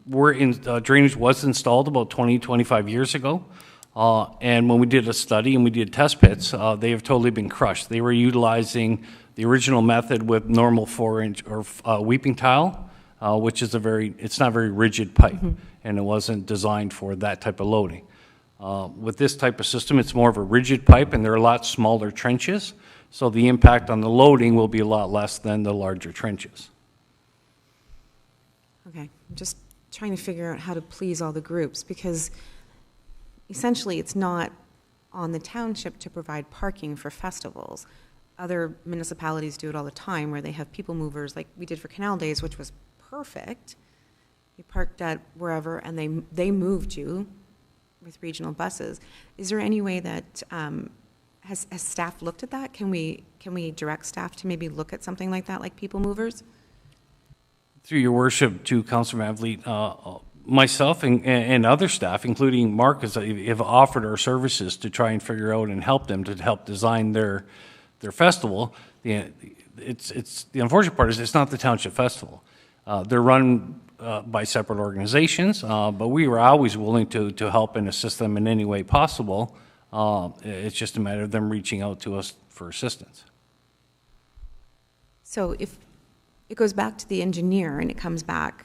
in, drainage was installed about 20, 25 years ago. And when we did a study and we did test pits, they have totally been crushed. They were utilizing the original method with normal 4-inch or weeping tile, which is it's not a very rigid pipe, and it wasn't designed for that type of loading. With this type of system, it's more of a rigid pipe, and there are a lot smaller trenches, so the impact on the loading will be a lot less than the larger trenches. Okay, I'm just trying to figure out how to please all the groups, because essentially it's not on the township to provide parking for festivals. Other municipalities do it all the time, where they have people movers, like we did for Canal Days, which was perfect. You parked at wherever, and they moved you with regional buses. Is there any way that has staff looked at that? Can we direct staff to maybe look at something like that, like people movers? Through your worship to Councillor Van Vliet, myself and other staff, including Mark, have offered our services to try and figure out and help them to help design their festival. The unfortunate part is it's not the Township Festival. They're run by separate organizations, but we were always willing to help and assist them in any way possible. It's just a matter of them reaching out to us for assistance. So if it goes back to the engineer and it comes back,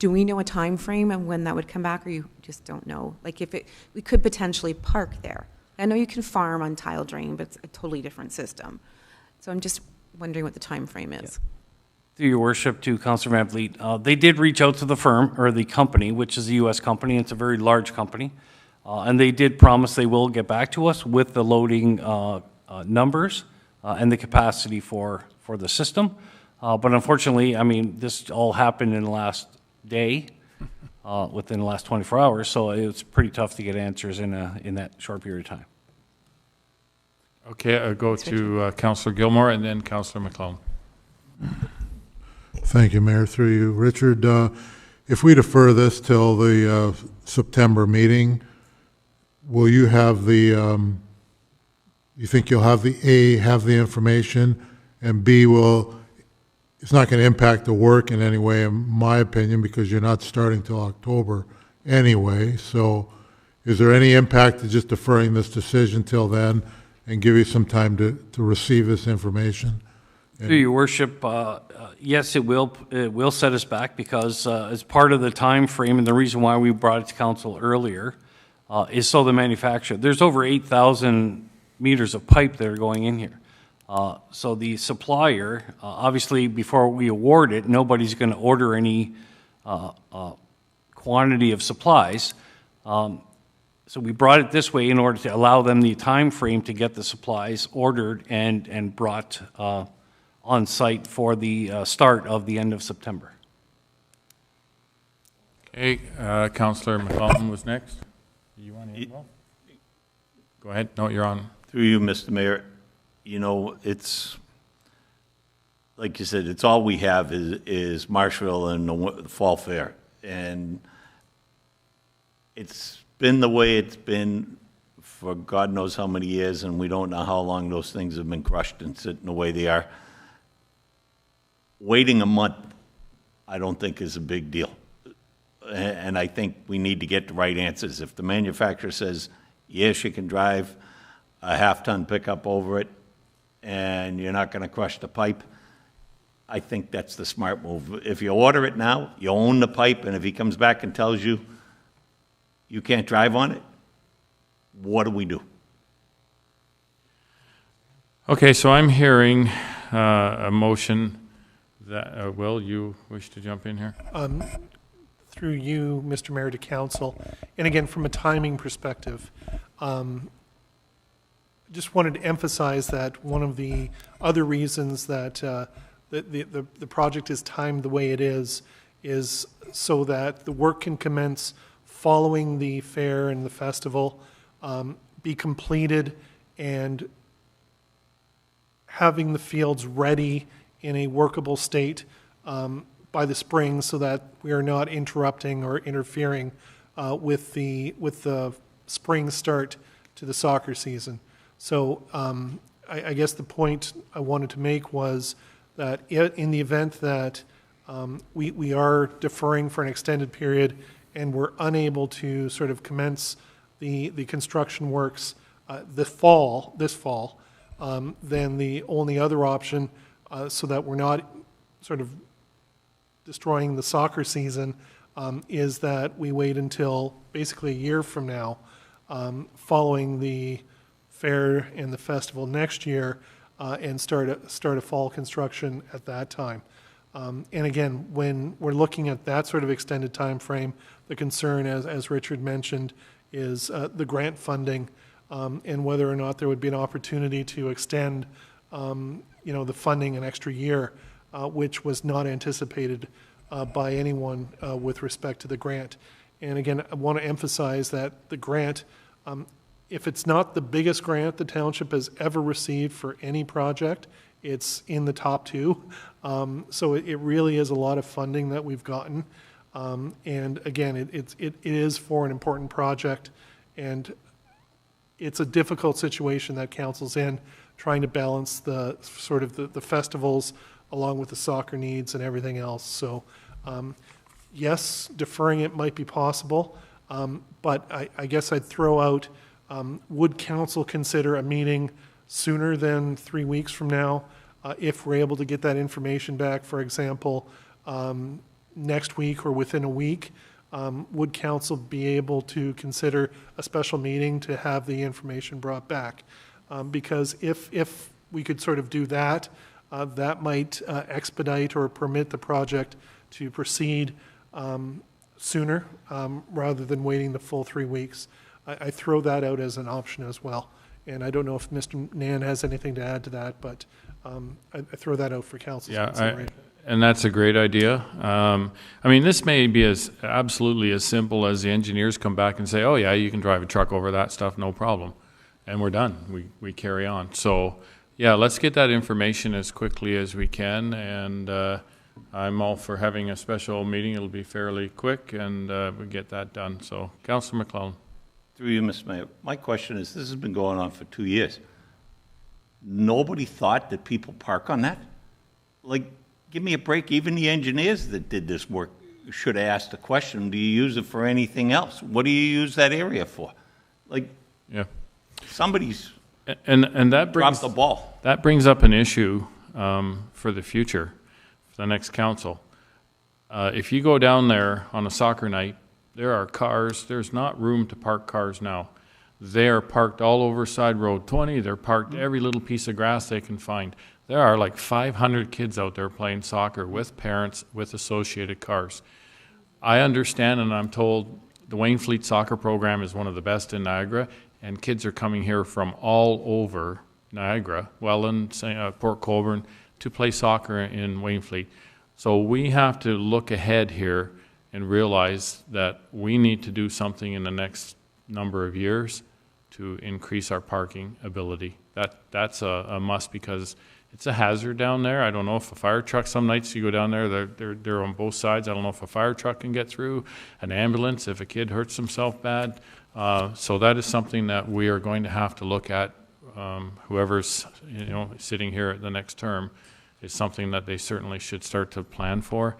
do we know a time frame of when that would come back, or you just don't know? Like if we could potentially park there. I know you can farm on tile drain, but it's a totally different system. So I'm just wondering what the time frame is. Yeah. Through your worship to Councillor Van Vliet, they did reach out to the firm, or the company, which is a U.S. company. It's a very large company. And they did promise they will get back to us with the loading numbers and the capacity for the system. But unfortunately, I mean, this all happened in the last day, within the last 24 hours, so it's pretty tough to get answers in that short period of time. Okay, I'll go to Councillor Gilmore and then Councillor McClellan. Thank you, Mayor. Through you, Richard. If we defer this till the September meeting, will you have the, you think you'll have the information, and B, it's not going to impact the work in any way, in my opinion, because you're not starting till October anyway. So is there any impact to just deferring this decision till then and give you some time to receive this information? Through your worship, yes, it will set us back, because as part of the time frame, and the reason why we brought it to council earlier is so the manufacturer, there's over 8,000 meters of pipe that are going in here. So the supplier, obviously, before we award it, nobody's going to order any quantity of supplies. So we brought it this way in order to allow them the time frame to get the supplies ordered and brought on site for the start of the end of September. Okay, Councillor McClellan was next. You want to go ahead. No, you're on. Through you, Mr. Mayor. You know, it's, like you said, it's all we have is Marshville and the Fall Fair. And it's been the way it's been for God knows how many years, and we don't know how long those things have been crushed and sitting the way they are. Waiting a month, I don't think is a big deal. And I think we need to get the right answers. If the manufacturer says, yes, you can drive a half-ton pickup over it, and you're not going to crush the pipe, I think that's the smart move. If you order it now, you own the pipe, and if he comes back and tells you you can't drive on it, what do we do? Okay, so I'm hearing a motion that, Will, you wish to jump in here? Through you, Mr. Mayor, to council, and again, from a timing perspective, just wanted to emphasize that one of the other reasons that the project is timed the way it is so that the work can commence following the fair and the festival, be completed, and having the fields ready in a workable state by the spring, so that we are not interrupting or interfering with the spring start to the soccer season. So I guess the point I wanted to make was that in the event that we are deferring for an extended period and we're unable to sort of commence the construction works this fall, then the only other option, so that we're not sort of destroying the soccer season, is that we wait until basically a year from now, following the fair and the festival next year, and start a fall construction at that time. And again, when we're looking at that sort of extended time frame, the concern, as Richard mentioned, is the grant funding, and whether or not there would be an opportunity to extend the funding an extra year, which was not anticipated by anyone with respect to the grant. And again, I want to emphasize that the grant, if it's not the biggest grant the township has ever received for any project, it's in the top two. So it really is a lot of funding that we've gotten. And again, it is for an important project, and it's a difficult situation that council's in, trying to balance the sort of the festivals along with the soccer needs and everything else. So yes, deferring it might be possible, but I guess I'd throw out, would council consider a meeting sooner than 3 weeks from now if we're able to get that information back, for example, next week or within a week? Would council be able to consider a special meeting to have the information brought back? Because if we could sort of do that, that might expedite or permit the project to proceed sooner rather than waiting the full 3 weeks. I throw that out as an option as well. And I don't know if Mr. Nan has anything to add to that, but I throw that out for council's consideration. And that's a great idea. I mean, this may be as absolutely as simple as the engineers come back and say, oh yeah, you can drive a truck over that stuff, no problem. And we're done, we carry on. So yeah, let's get that information as quickly as we can, and I'm all for having a special meeting. It'll be fairly quick, and we get that done. So, Councillor McClellan. Through you, Mr. Mayor, my question is, this has been going on for 2 years. Nobody thought that people park on that? Like, give me a break. Even the engineers that did this work should have asked the question, do you use it for anything else? What do you use that area for? Like, yeah, somebody's and that brings, dropped the ball. That brings up an issue for the future, for the next council. If you go down there on a soccer night, there are cars. There's not room to park cars now. They are parked all over Side Road 20. They're parked every little piece of grass they can find. There are like 500 kids out there playing soccer with parents, with associated cars. I understand, and I'm told the Wainfleet soccer program is one of the best in Niagara, and kids are coming here from all over Niagara, Welland, Port Colborne, to play soccer in Wainfleet. So we have to look ahead here and realize that we need to do something in the next number of years to increase our parking ability. That's a must, because it's a hazard down there. I don't know if a fire truck, some nights you go down there, they're on both sides. I don't know if a fire truck can get through, an ambulance, if a kid hurts himself bad. So that is something that we are going to have to look at. Whoever's sitting here at the next term, is something that they certainly should start to plan for.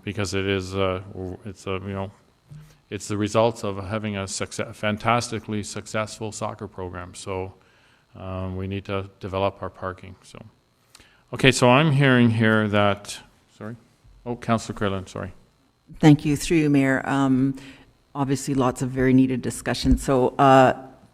Because it is, it's the results of having a fantastically successful soccer program. So we need to develop our parking. So, okay, so I'm hearing here that, sorry, Councillor Crillon, sorry. Thank you, through you, Mayor. Obviously, lots of very needed discussion. So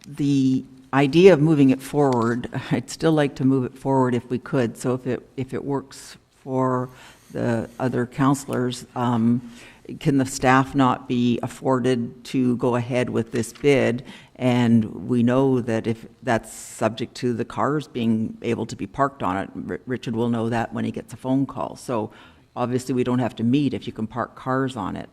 the idea of moving it forward, I'd still like to move it forward if we could. So if it works for the other councillors, can the staff not be afforded to go ahead with this bid? And we know that if that's subject to the cars being able to be parked on it, Richard will know that when he gets a phone call. So obviously we don't have to meet if you can park cars on it.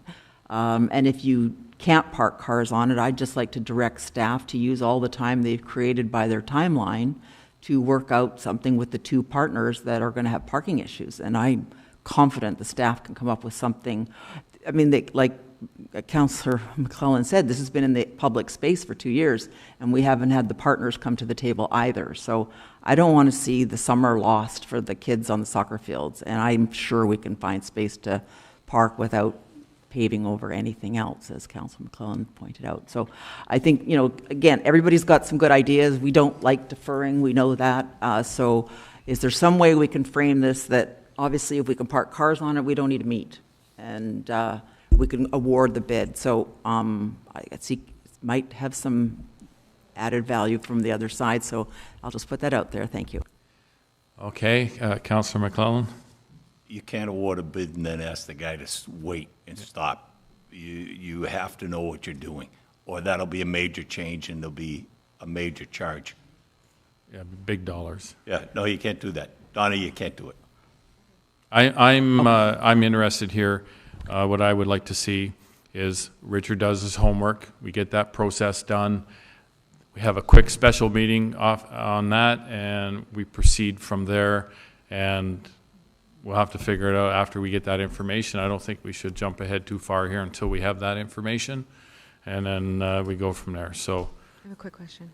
And if you can't park cars on it, I'd just like to direct staff to use all the time they've created by their timeline to work out something with the two partners that are going to have parking issues. And I'm confident the staff can come up with something. I mean, like Councillor McClellan said, this has been in the public space for 2 years, and we haven't had the partners come to the table either. So I don't want to see the summer lost for the kids on the soccer fields, and I'm sure we can find space to park without paving over anything else, as Councillor McClellan pointed out. So I think, again, everybody's got some good ideas. We don't like deferring, we know that. So is there some way we can frame this that obviously if we can park cars on it, we don't need to meet, and we can award the bid? So I see it might have some added value from the other side, so I'll just put that out there. Thank you. Okay, Councillor McClellan. You can't award a bid and then ask the guy to wait and stop. You have to know what you're doing, or that'll be a major change and there'll be a major charge. Yeah, big dollars. Yeah, no, you can't do that. Donna, you can't do it. I'm interested here. What I would like to see is Richard does his homework. We get that process done. we have a quick special meeting off on that, and we proceed from there, and we'll have to figure it out after we get that information. I don't think we should jump ahead too far here until we have that information, and then we go from there. So, I have a quick question.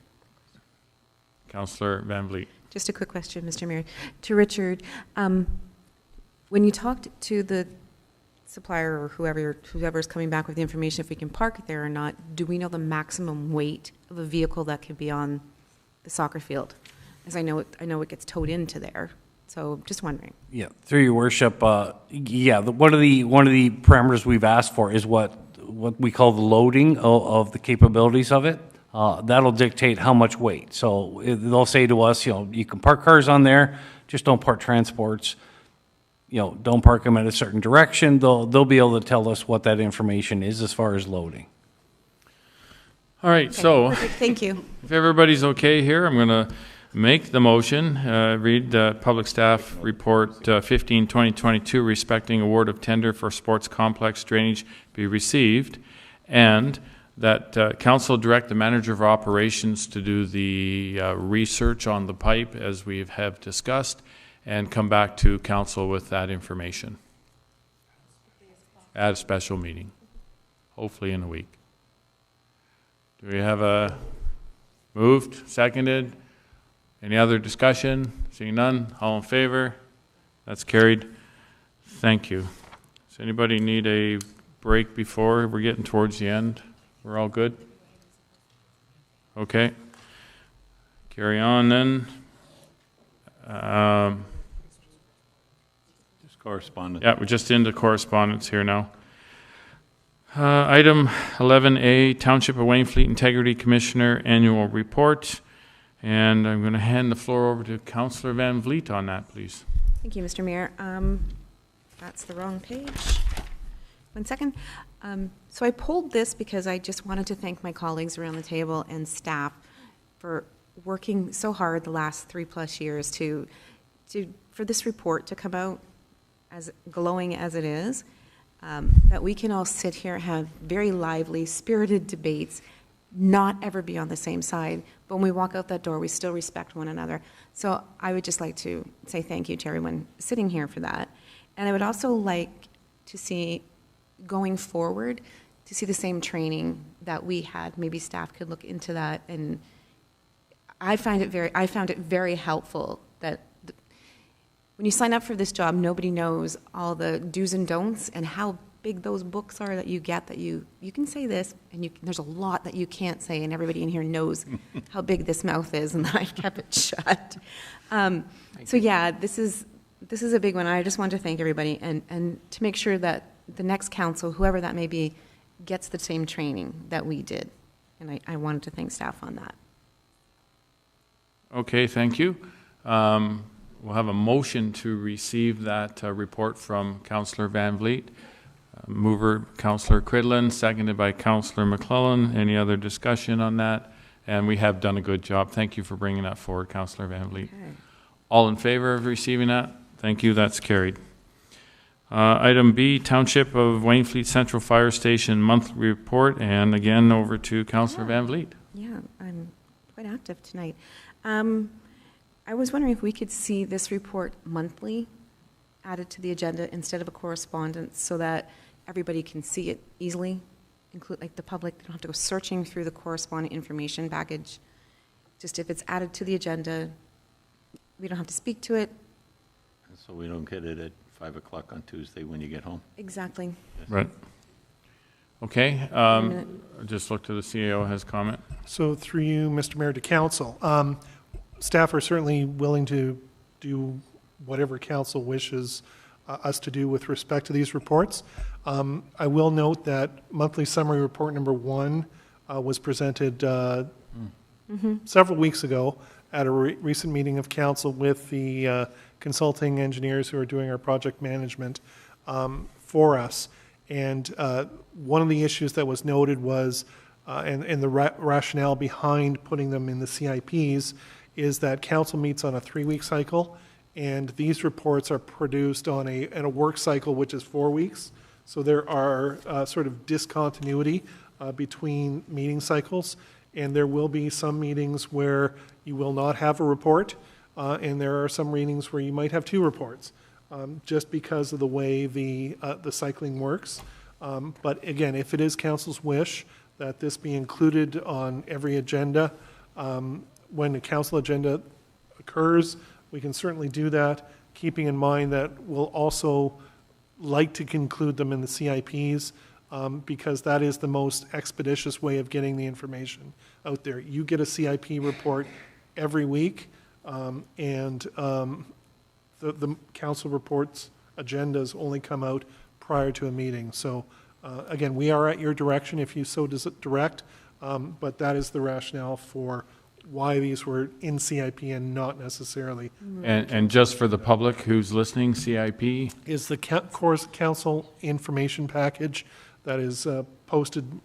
Councillor Van Vliet. Just a quick question, Mr. Mayor. To Richard, when you talked to the supplier or whoever's coming back with the information, if we can park there or not, do we know the maximum weight of a vehicle that could be on the soccer field? As I know it gets towed into there. So just wondering. Yeah, through your worship, one of the parameters we've asked for is what we call the loading of the capabilities of it. That'll dictate how much weight. So they'll say to us, you can park cars on there, just don't park transports. Don't park them in a certain direction. They'll be able to tell us what that information is as far as loading. All right, so perfect. Thank you. If everybody's okay here, I'm going to make the motion, read Public Staff Report 15-2022 respecting award of tender for sports complex drainage be received, and that council direct the manager of operations to do the research on the pipe as we have discussed, and come back to council with that information at a special meeting, hopefully in a week. Do we have a moved, seconded? Any other discussion? Seeing none, all in favor? That's carried. Thank you. Does anybody need a break before we're getting towards the end? We're all good? Okay. Carry on then. Just correspondence. Yeah, we're just into correspondence here now. Item 11A, Township of Wainfleet Integrity Commissioner Annual Report. And I'm going to hand the floor over to Councillor Van Vliet on that, please. Thank you, Mr. Mayor. That's the wrong page. 1 second. So I pulled this because I just wanted to thank my colleagues around the table and staff for working so hard the last 3+ years for this report to come out as glowing as it is, that we can all sit here and have very lively, spirited debates, not ever be on the same side, but when we walk out that door, we still respect one another. So I would just like to say thank you to everyone sitting here for that. And I would also like to see, going forward, to see the same training that we had. Maybe staff could look into that. And I found it very helpful that when you sign up for this job, nobody knows all the do's and don'ts and how big those books are that you get, that you can say this, and there's a lot that you can't say, and everybody in here knows how big this mouth is, and that I've kept it shut. So yeah, this is a big one. I just want to thank everybody and to make sure that the next council, whoever that may be, gets the same training that we did. And I wanted to thank staff on that. Okay, thank you. We'll have a motion to receive that report from Councillor Van Vliet. Mover, Councillor Cridlin, seconded by Councillor McClellan. Any other discussion on that? And we have done a good job. Thank you for bringing that forward, Councillor Van Vliet. Okay. All in favor of receiving that? Thank you. That's carried. Item B, Township of Wainfleet Central Fire Station monthly report. And again, over to Councillor Van Vliet. Yeah, I'm quite active tonight. I was wondering if we could see this report monthly added to the agenda instead of a correspondence, so that everybody can see it easily, include like the public. They don't have to go searching through the corresponding information package. Just if it's added to the agenda, we don't have to speak to it. So we don't get it at 5 o'clock on Tuesday when you get home. Exactly. Yes. Right. Okay. Just look to the CAO has comment. So through you, Mr. Mayor, to council, staff are certainly willing to do whatever council wishes us to do with respect to these reports. I will note that monthly summary report number 1 was presented several weeks ago at a recent meeting of council with the consulting engineers who are doing our project management for us. And one of the issues that was noted was, and the rationale behind putting them in the CIPs, is that council meets on a 3-week cycle, and these reports are produced on a work cycle which is 4 weeks. So there are sort of discontinuity between meeting cycles, And there will be some meetings where you will not have a report, and there are some meetings where you might have 2 reports, just because of the way the cycling works. But again, if it is council's wish that this be included on every agenda, when the council agenda occurs, we can certainly do that, keeping in mind that we'll also like to conclude them in the CIPs, because that is the most expeditious way of getting the information out there. You get a CIP report every week, and the council reports agendas only come out prior to a meeting. So again, we are at your direction if you so direct, but that is the rationale for why these were in CIP and not necessarily. And just for the public who's listening, CIP? Is the council information package that is posted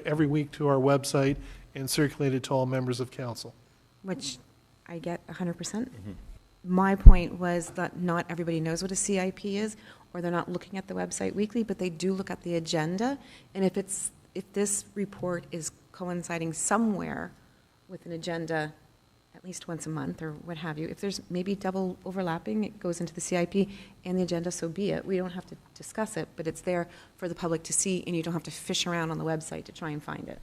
every week to our website and circulated to all members of council. Which I get 100%. My point was that not everybody knows what a CIP is, or they're not looking at the website weekly, but they do look at the agenda. And if this report is coinciding somewhere with an agenda at least once a month or what have you, if there's maybe double overlapping, it goes into the CIP and the agenda, so be it. We don't have to discuss it, but it's there for the public to see, and you don't have to fish around on the website to try and find it.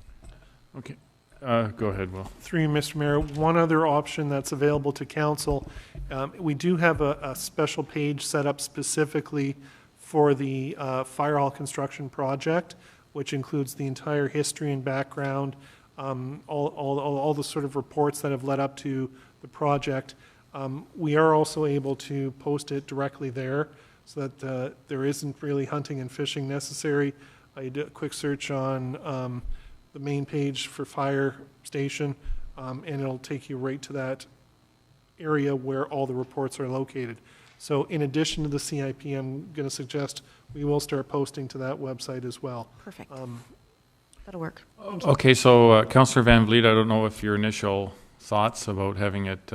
Okay. Go ahead, Will. Through you, Mr. Mayor, one other option that's available to council, we do have a special page set up specifically for the fire hall construction project, which includes the entire history and background, all the sort of reports that have led up to the project. We are also able to post it directly there so that there isn't really hunting and fishing necessary. I did a quick search on the main page for fire station, and it'll take you right to that area where all the reports are located. So in addition to the CIP, I'm going to suggest we will start posting to that website as well. Perfect. That'll work. Thank you. Okay, so Councillor Van Vliet, I don't know if your initial thoughts about having it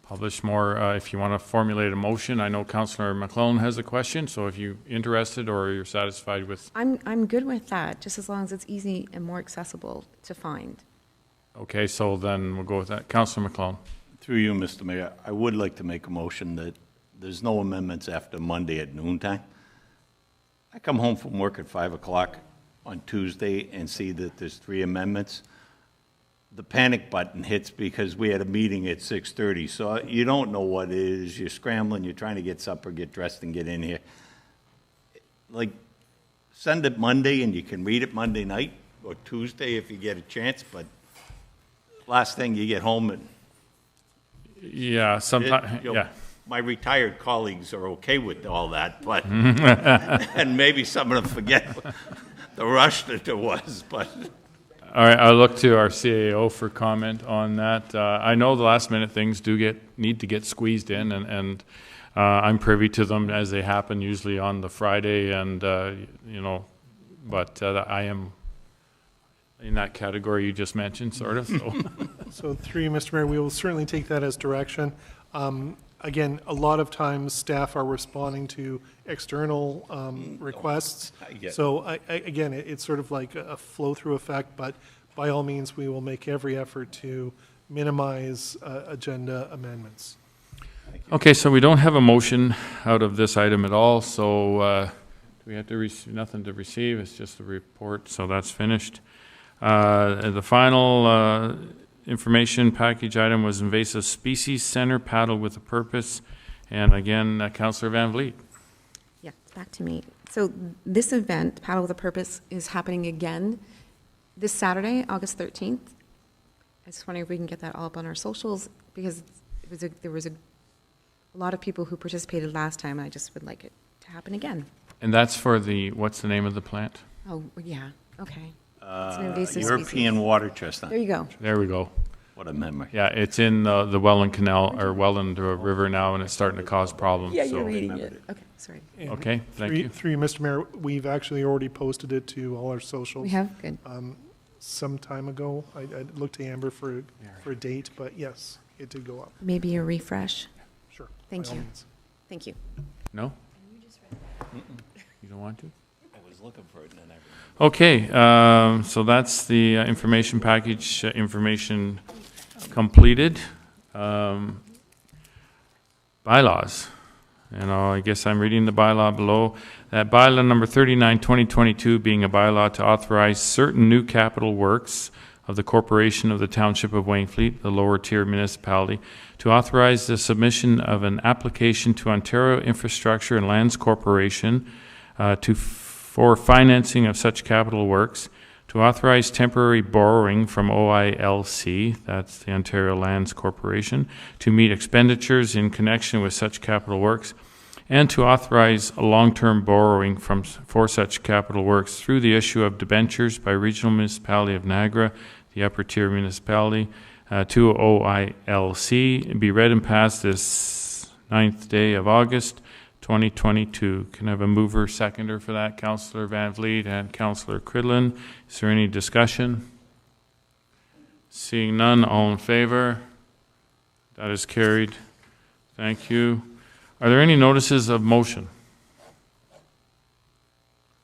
published more, if you want to formulate a motion. I know Councillor McClellan has a question, so if you're interested or you're satisfied with... I'm good with that, just as long as it's easy and more accessible to find. Okay, so then we'll go with that. Councillor McClellan. Through you, Mr. Mayor, I would like to make a motion that there's no amendments after Monday at noontime. I come home from work at 5 o'clock on Tuesday and see that there's 3 amendments. The panic button hits because we had a meeting at 6:30, so you don't know what it is. You're scrambling, you're trying to get supper, get dressed, and get in here. Like, send it Monday, and you can read it Monday night or Tuesday if you get a chance, but last thing you get home and... Yeah, sometimes, yeah. My retired colleagues are okay with all that, but, and maybe some of them forget the rush that there was, but... All right, I'll look to our CAO for comment on that. I know the last minute things need to get squeezed in, and I'm privy to them as they happen, usually on the Friday, and but I am in that category you just mentioned, sort of. So, so through you, Mr. Mayor, we will certainly take that as direction. Again, a lot of times staff are responding to external requests. So again, it's sort of like a flow-through effect, but by all means, we will make every effort to minimize agenda amendments. okay, so we don't have a motion out of this item at all, so we have to nothing to receive, it's just a report, so that's finished. The final information package item was Invasive Species Center, Paddle with a Purpose, and again, Councillor Van Vliet. Yeah, back to me. So this event, Paddle with a Purpose, is happening again this Saturday, August 13th. I just wondering if we can get that all up on our socials, because there was a lot of people who participated last time, and I just would like it to happen again. And that's for what's the name of the plant? Oh, yeah, okay. It's an invasive European species. water chestnut. There you go. There we go. What a memory. Yeah, it's in the Welland Canal, or Welland River now, and it's starting to cause problems. Yeah, so. you're reading it. Okay, sorry. And Okay, thank you. Through you, Mr. Mayor, we've actually already posted it to all our socials. We have? Good. Some time ago. I looked to Amber for a date, but yes, it did go up. Maybe a refresh. Sure. Thank by all you. means. Thank you. No? You don't want to? I was was looking for it in Niagara. Okay, so that's the information package, information completed. Bylaws. I guess I'm reading the bylaw below. That bylaw number 39, 2022, being a bylaw to authorize certain new capital works of the Corporation of the Township of Wainfleet, the lower tier municipality, to authorize the submission of an application to Ontario Infrastructure and Lands Corporation for financing of such capital works, to authorize temporary borrowing from OILC, that's the Ontario Lands Corporation, to meet expenditures in connection with such capital works, and to authorize a long-term borrowing for such capital works through the issue of debentures by Regional Municipality of Niagara, the upper tier municipality, to OILC, be read and passed this 9th day of August, 2022. Can I have a mover, seconder for that? Councillor Van Vliet and Councillor Cridlin. Is there any discussion? Seeing none, all in favor? That is carried. Thank you. Are there any notices of motion?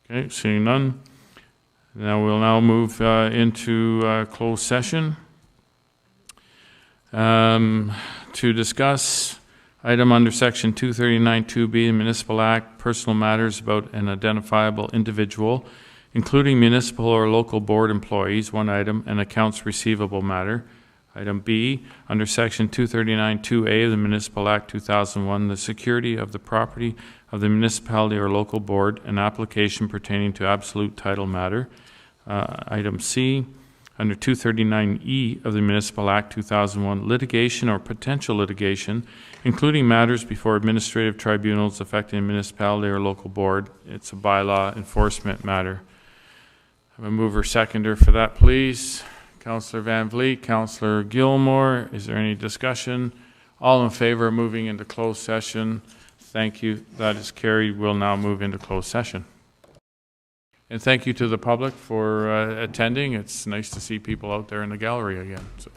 Okay, seeing none. We'll now move into closed session to discuss item under section 239(2)B, the Municipal Act, personal matters about an identifiable individual, including municipal or local board employees, one item, and accounts receivable matter. Item B, under section 239(2)A of the Municipal Act 2001, the security of the property of the municipality or local board, an application pertaining to absolute title matter. Item C, under 239E of the Municipal Act 2001, litigation or potential litigation, including matters before administrative tribunals affecting a municipality or local board. It's a bylaw enforcement matter. Have a mover seconder for that, please. Councillor Van Vliet, Councillor Gilmore. Is there any discussion? All in favor of moving into closed session? Thank you. That is carried. We'll now move into closed session. And thank you to the public for attending. It's nice to see people out there in the gallery again. So.